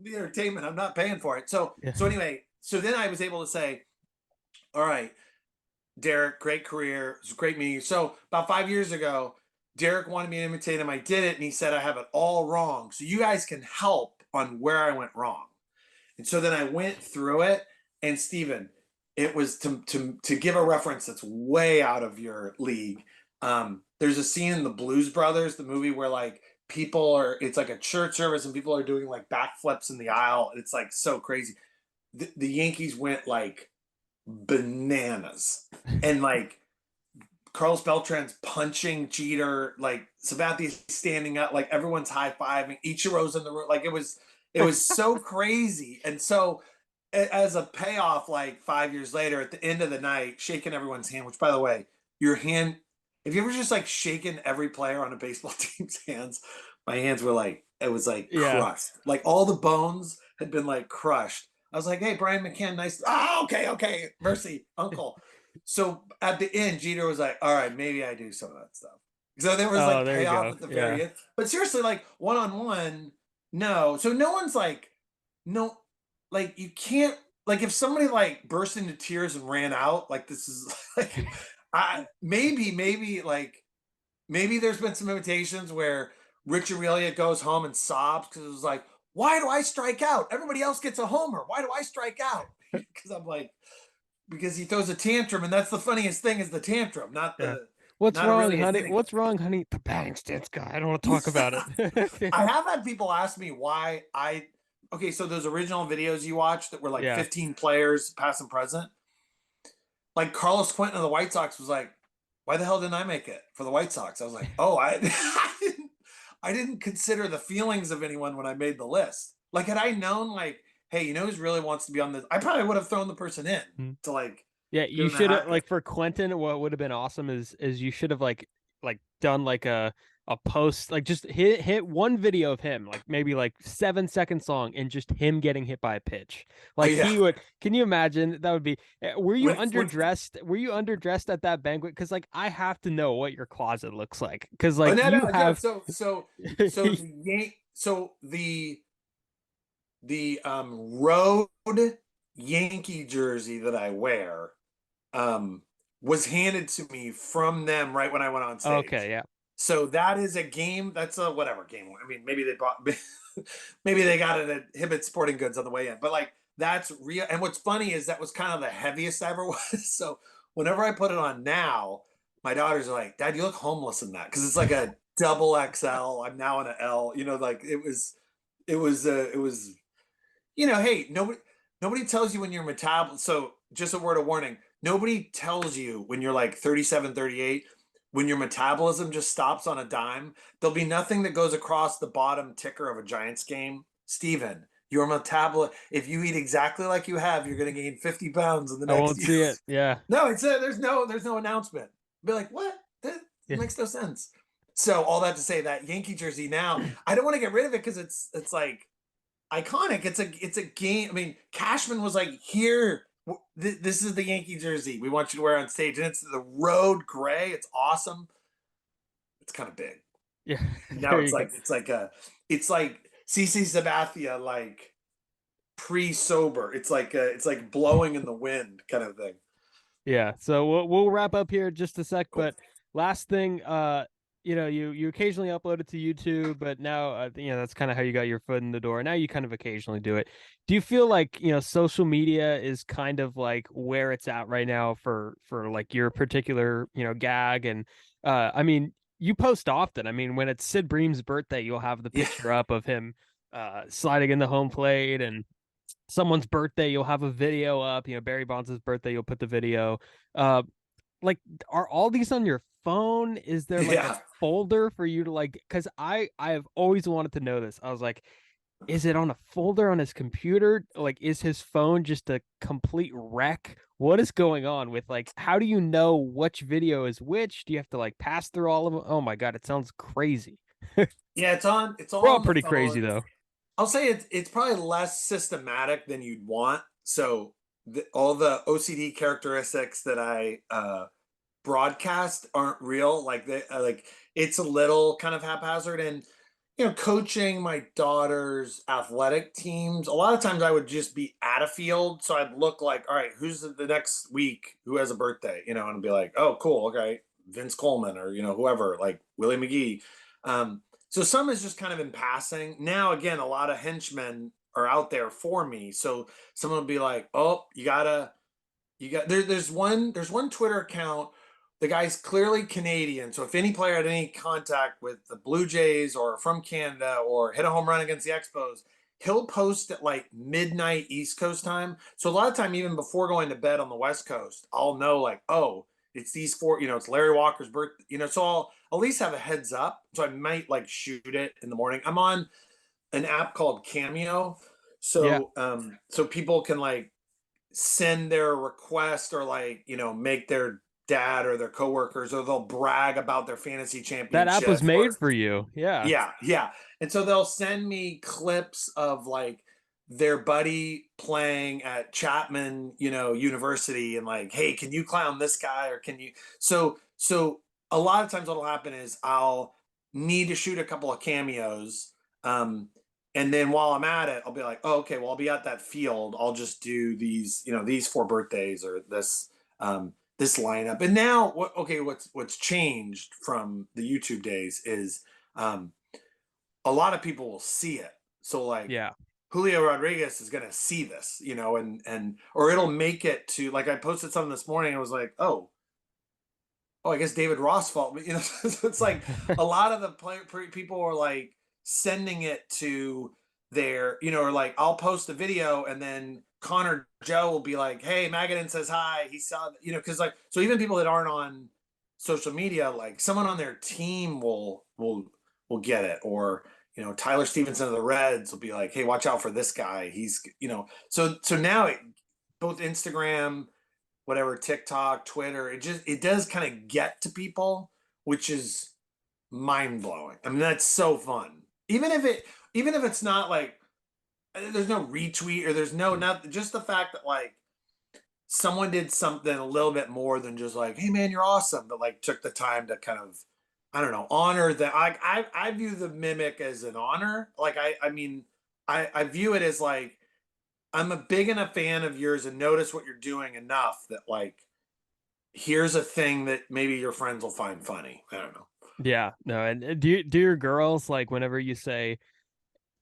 The entertainment. I'm not paying for it. So anyway, so then I was able to say, all right, Derek, great career. It was a great meeting you. So about 5 years ago, Derek wanted me to imitate him. I did it, and he said I have it all wrong. So you guys can help on where I went wrong. And so then I went through it, and Steven, it was to give a reference that's way out of your league. There's a scene in the Blues Brothers, the movie, where like it's like a church service and people are doing like backflips in the aisle. It's like so crazy. The Yankees went like bananas, and like Carlos Beltran's punching Jeter, like Sabathia's standing up, like everyone's high-fiving, Ichiro's in the room, like it was so crazy. And so as a payoff, like 5 years later at the end of the night, shaking everyone's hand, which by the way, your hand, have you ever just like shaken every player on a baseball team's hands? My hands were like, it was like crushed, like all the bones had been like crushed. I was like, hey, Brian McCann, nice. Oh, okay. Mercy, uncle. So at the end, Jeter was like, all right, maybe I do some of that stuff. So there was like payoff at the very end. But seriously, like one-on-one, no. So no one's like, no, like you can't, like if somebody like burst into tears and ran out, like this is like, maybe there's been some imitations where Rich Aurelia goes home and sobs because it was like, why do I strike out? Everybody else gets a homer. Why do I strike out? Because I'm like, because he throws a tantrum, and that's the funniest thing is the tantrum, not the. What's not wrong, really honey? What's wrong, honey? The batting stance guy. I don't want to talk about it. I have had people ask me why okay, so those original videos you watched that were like 15 players, past and present, like Carlos Quentin of the White Sox was like, why the hell didn't I make it for the White Sox? I was like, oh, I didn't consider the feelings of anyone when I made the list. Like, had I known, like, hey, who really wants to be on this? I probably would have thrown the person in to like. Yeah, you should have, like, for Quentin, what would have been awesome is you should have like done like a post, like just hit one video of him, like maybe like 7 seconds long, and just him getting hit by a pitch. Like he would. Can you imagine? That would be. Were you underdressed? Were you underdressed at that banquet? Because like I have to know what your closet looks like. Because like the road Yankee jersey that I wear was handed to me from them right when I went on stage. Okay, yeah. So that is a game. That's a whatever game. I mean, maybe they bought, maybe they got it at Hibbett Sporting Goods on the way in. But like that's real. And what's funny is that was kind of the heaviest I ever was. So whenever I put it on now, my daughters are like, "Dad, you look homeless in that," because it's like a double XL. I'm now in an L. Like it was. Hey, nobody tells you when you're metabolism. So just a word of warning. Nobody tells you when you're like 37, 38, when your metabolism just stops on a dime. There'll be nothing that goes across the bottom ticker of a Giants game. Steven, your metabolism, if you eat exactly like you have, you're going to gain 50 pounds in the next year. I won't see it. Yeah. No, there's no announcement. Be like, what? That makes no sense. So all that to say that Yankee jersey now, I don't want to get rid of it because it's like, iconic. It's a game. I mean, Cashman was like, here, this is the Yankee jersey we want you to wear on stage, and it's the road gray. It's awesome. It's kind of big. Yeah, Now there you go. it's like CC Sabathia, like pre-sober. It's like blowing in the wind kind of thing. Yeah, so we'll wrap up here in just a sec, Cool. but last thing, you occasionally upload it to YouTube, but now that's kind of how you got your foot in the door. Now you kind of occasionally do it. Do you feel like, social media is kind of like where it's at right now for like your particular, gag? And I mean, you post often. I mean, when it's Sid Bream's birthday, you'll have the Yeah. picture up of him sliding in the home plate, and someone's birthday, you'll have a video up. Barry Bonds' birthday, you'll put the video. Uh, like, are all these on your phone? Is there like a Yeah. folder for you to like? Because I have always wanted to know this. I was like, is it on a folder on his computer? Like, is his phone just a complete wreck? What is going on with, like, how do you know which video is which? Do you have to like pass through all of them? Oh my God, it sounds crazy. Yeah, it's We're all all on the pretty crazy phone. though. I'll say it's probably less systematic than you'd want. So all the OCD characteristics that I broadcast aren't real. Like it's a little kind of haphazard. And coaching my daughter's athletic teams, a lot of times I would just be at a field, so I'd look like, all right, who's the next week who has a birthday, and I'd be like, oh, cool, okay, Vince Coleman, or whoever, like Willie McGee. So some is just kind of in passing. Now again, a lot of henchmen are out there for me, so someone will be like, oh, there's one Twitter account. The guy's clearly Canadian. So if any player had any contact with the Blue Jays or from Canada or hit a home run against the Expos, he'll post at like midnight East Coast time. So a lot of time, even before going to bed on the West Coast, I'll know like, oh, it's these four, it's Larry Walker's birthday, so I'll at least have a heads up. So I might like shoot it in the morning. I'm on an app called Cameo. Yeah, So people can like send their request, or like make their dad or their coworkers, or they'll brag about their fantasy that app was championship, made or for you. Yeah. yeah, and so they'll send me clips of like their buddy playing at Chapman University, and like, hey, can you clown this guy, or can you so a lot of times what'll happen is I'll need to shoot a couple of cameos. And then while I'm at it, I'll be like, oh, okay, well, I'll be at that field. I'll just do these four birthdays, or this lineup. And now, what's changed from the YouTube days is a lot of people will see it. So like Yeah. Julio Rodriguez is going to see this, or it'll make it to, like, I posted something this morning. I was like, oh, I guess David Ross fault. So it's like a lot of the people are like sending it to their, or like I'll post a video and then Connor Joe will be like, hey, Magadan says hi. He saw, because like, so even people that aren't on social media, like someone on their team will get it. Or, Tyler Stevenson of the Reds will be like, hey, watch out for this guy. He's, so now both Instagram, whatever, TikTok, Twitter, it does kind of get to people, which is mind blowing. I mean, that's so fun. Even if it's not like there's no retweet, or there's not just the fact that like someone did something a little bit more than just like, hey man, you're awesome, but like took the time to kind of, I don't know, honor that. I view the mimic as an honor. Like I mean, I view it as like, I'm a big enough fan of yours and notice what you're doing enough that like, here's a thing that maybe your friends will find funny. I don't know. Yeah. No. And do your girls, like, whenever you say,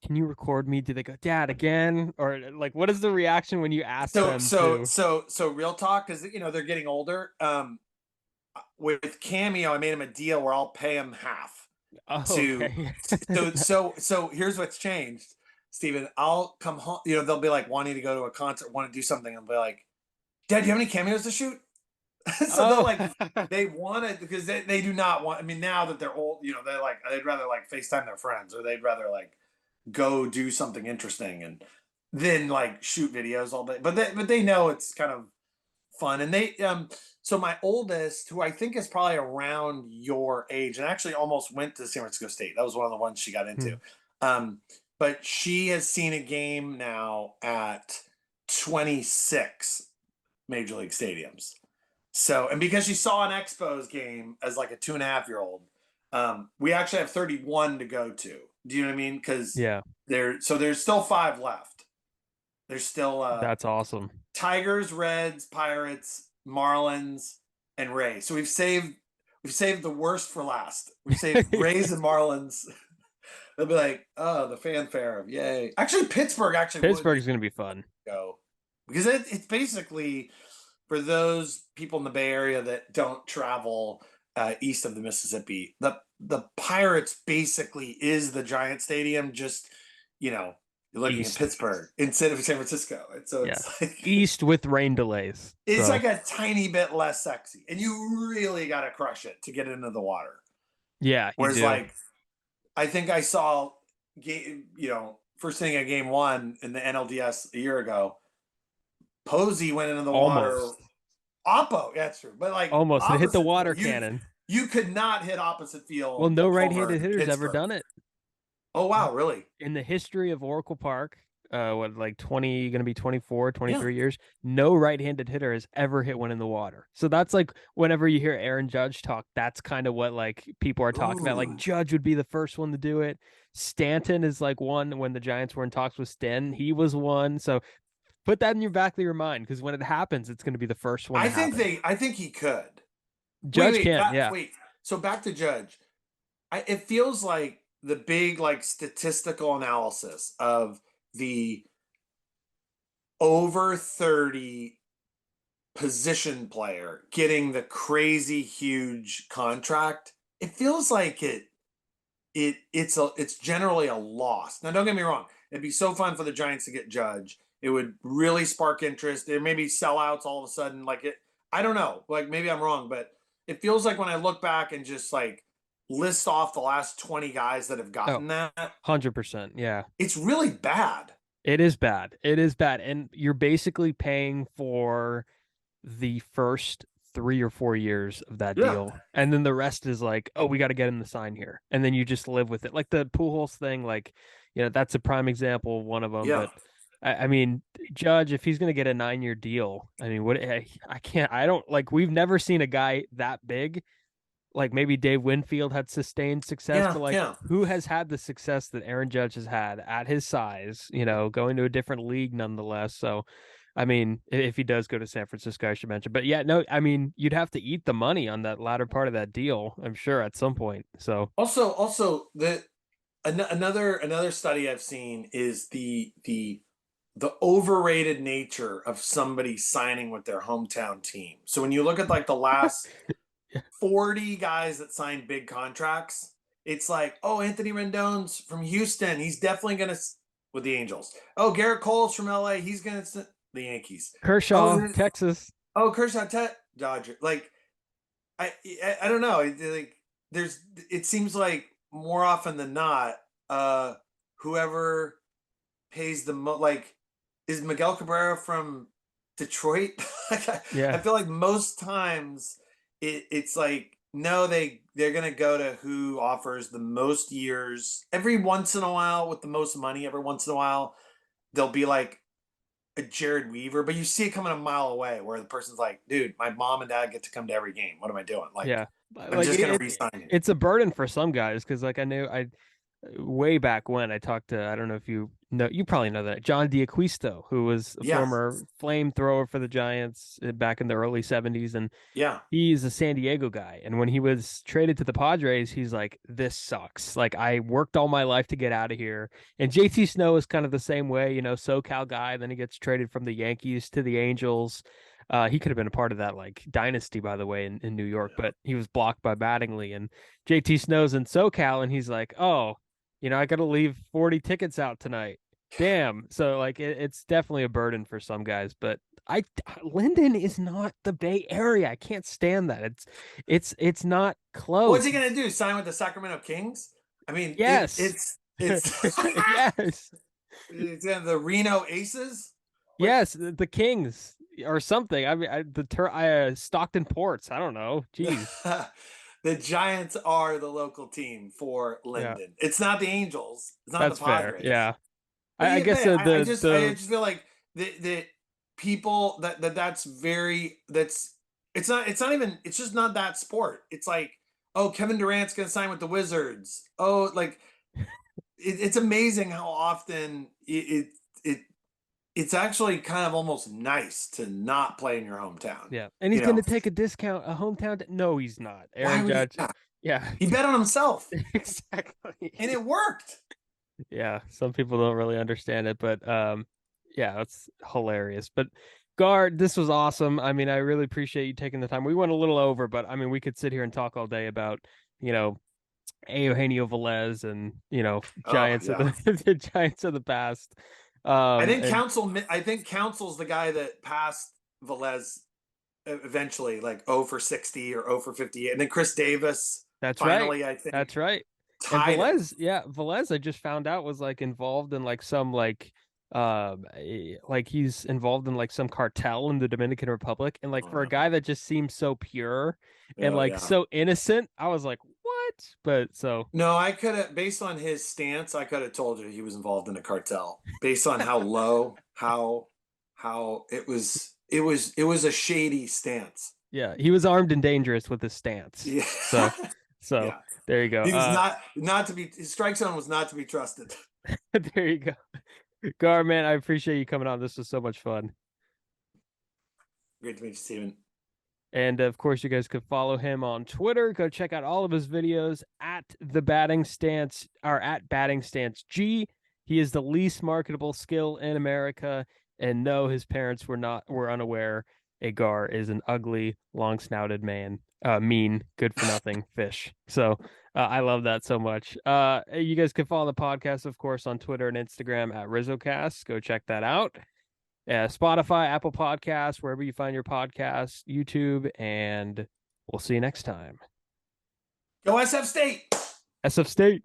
can you record me? Do they go, Dad, again? Or like, what is the reaction when you ask So them so to? so so real talk, because they're getting older. With Cameo, I made him a deal where I'll pay him half Oh, to. okay. So here's what's changed, Steven. I'll come home. They'll be like wanting to go to a concert, want to do something, and be like, Dad, do you have any cameos to shoot? So they'll Oh. like, they want it because they do not want. I mean, now that they're old, they're like, they'd rather like FaceTime their friends, or they'd rather like go do something interesting and then like shoot videos all day. But they know it's kind of fun. And they so my oldest, who I think is probably around your age, and actually almost went to San Francisco State. That was one of the ones she got into. Hmm. Um, but she has seen a game now at 26 major league stadiums. So, and because she saw an Expos game as like a 2.5-year-old, we actually have 31 to go to. Do you know what I mean? Because Yeah, there's still 5 left. There's still that's awesome. Tigers, Reds, Pirates, Marlins, and Rays. So we've saved the worst for last. We've saved Rays and Marlins. They'll be like, oh, the fanfare of yay. Actually, Pittsburgh Pittsburgh's going to be fun. Go because it's basically for those people in the Bay Area that don't travel east of the Mississippi. The Pirates basically is the Giant Stadium. Just you're looking East. at Pittsburgh instead of San Francisco. And so it's like east with rain delays. It's like a tiny bit less sexy, and you really got to crush it to get into the water. Yeah. Whereas, like, I think I saw, first inning of Game 1 in the NLDS a year ago. Posey went into the water. Oppo, that's true, but like almost it hit the water cannon. You could not hit opposite field. Well, no right-handed hitters ever done it. Oh wow, really? In the history of Oracle Park, like 20, going to be 24, 23 years, no right-handed hitter has ever hit one in the water. So that's like whenever you hear Aaron Judge talk, that's kind of what like people are talking about. Like Judge would be the first one to do it. Stanton is like one when the Giants were in talks with Stanton. He was one. So put that in your back of your mind because when it happens, it's going to be the first one. I think he could. Judge can't. Wait. So back to Judge. It feels like the big like statistical analysis of the over 30 position player getting the crazy huge contract. It feels like it's generally a loss. Now, don't get me wrong. It'd be so fun for the Giants to get Judge. It would really spark interest. There may be sellouts all of a sudden. Like I don't know. Like maybe I'm wrong, but it feels like when I look back and just like list off the last 20 guys that have gotten that 100%. Yeah. It's really bad. It is bad. It is bad. And you're basically paying for the first 3 or 4 years of that deal. And then the rest is like, oh, we got to get him to sign here. And then you just live with it. Like the Pujols thing, like, that's a prime example of one of them. Yeah. But I mean, Judge, if he's going to get a 9-year deal, I mean, we've never seen a guy that big. Like maybe Dave Winfield had sustained success, but who has had the success that Aaron Judge has had at his size, going to a different league nonetheless. So, I mean, if he does go to San Francisco, I should mention, but I mean, you'd have to eat the money on that latter part of that deal, I'm sure at some point. So also another study I've seen is the overrated nature of somebody signing with their hometown team. So when you look at like the last 40 guys that signed big contracts, it's like, oh, Anthony Rendon's from Houston. He's definitely going to with the Angels. Oh, Garrett Cole's from LA. He's going to the Yankees. Kershaw, Texas. Oh, Kershaw, Dodger. Like, I don't know. Like, it seems like more often than not, whoever pays the most, like, is Miguel Cabrera from Detroit? I feel like most times it's like, no, they're going to go to who offers the most years. Every once in a while with the most money, every once in a while, they'll be like a Jared Weaver, but you see it coming a mile away where the person's like, dude, my mom and dad get to come to every game. What am I doing? Like, I'm just going to re-sign it. It's a burden for some guys because like way back when I talked to, I don't know if you probably know that, John D'Acquisto, who was a former flamethrower for the Giants back in the early 70s. And he's a San Diego guy. And when he was traded to the Padres, he's like, this sucks. Like, I worked all my life to get out of here. And JT Snow is kind of the same way, SoCal guy. Then he gets traded from the Yankees to the Angels. He could have been a part of that like dynasty, by the way, in New York, but he was blocked by Mattingly. And JT Snow's in SoCal, and he's like, oh, I got to leave 40 tickets out tonight. Damn. So like, it's definitely a burden for some guys, but Linden is not the Bay Area. I can't stand that. It's not close. What's he going to do? Sign with the Sacramento Kings? I mean, yes, it's yes. It's the Reno Aces. Yes. The Kings or something. I mean, Stockton Ports. I don't know. Jeez. the Giants are the local team for Linden. It's not the Angels. It's not That's the fair. Padres. Yeah. But I guess I just feel like the people that's very it's not even it's just not that sport. It's like, oh, Kevin Durant's gonna sign with the Wizards. Oh, like it's amazing how often it's actually kind of almost nice to not play in your hometown. Yeah, and he's going to take a discount, a hometown. No, he's not. Aaron Judge. Yeah, he bet on himself. Exactly. And it worked. Yeah, some people don't really understand it, but yeah, it's hilarious. But Guard, this was awesome. I mean, I really appreciate you taking the time. We went a little over, but I mean, we could sit here and talk all day about, Eugenio Velez and, Giants of the Giants of the past. I think Council's the guy that passed Velez eventually, like 0 for 60 or 0 for 58. And then Chris Davis. That's finally, right. I think. That's right. And Velez, I just found out was like involved in like some like he's involved in like some cartel in the Dominican Republic. And like for a guy that just seems so pure and so innocent, I was like, what? But so no, I could have, based on his stance, I could have told you he was involved in a cartel based on how low, how it was a shady stance. Yeah, he was armed and dangerous with his stance. Yeah. So yeah. There you go. He was not to be, his strike zone was not to be trusted. There you go. Gar, man, I appreciate you coming on. This was so much fun. Great to meet you, Steven. And of course, you guys could follow him on Twitter. Go check out all of his videos at the batting stance or at batting stance G. He is the least marketable skill in America. And no, his parents were unaware. Agar is an ugly, long-snouted man, mean, good-for-nothing fish. So I love that so much. You guys can follow the podcast, of course, on Twitter and Instagram at RizzoCast. Go check that out. Spotify, Apple Podcasts, wherever you find your podcasts, YouTube, and we'll see you next time. Go SF State! SF State!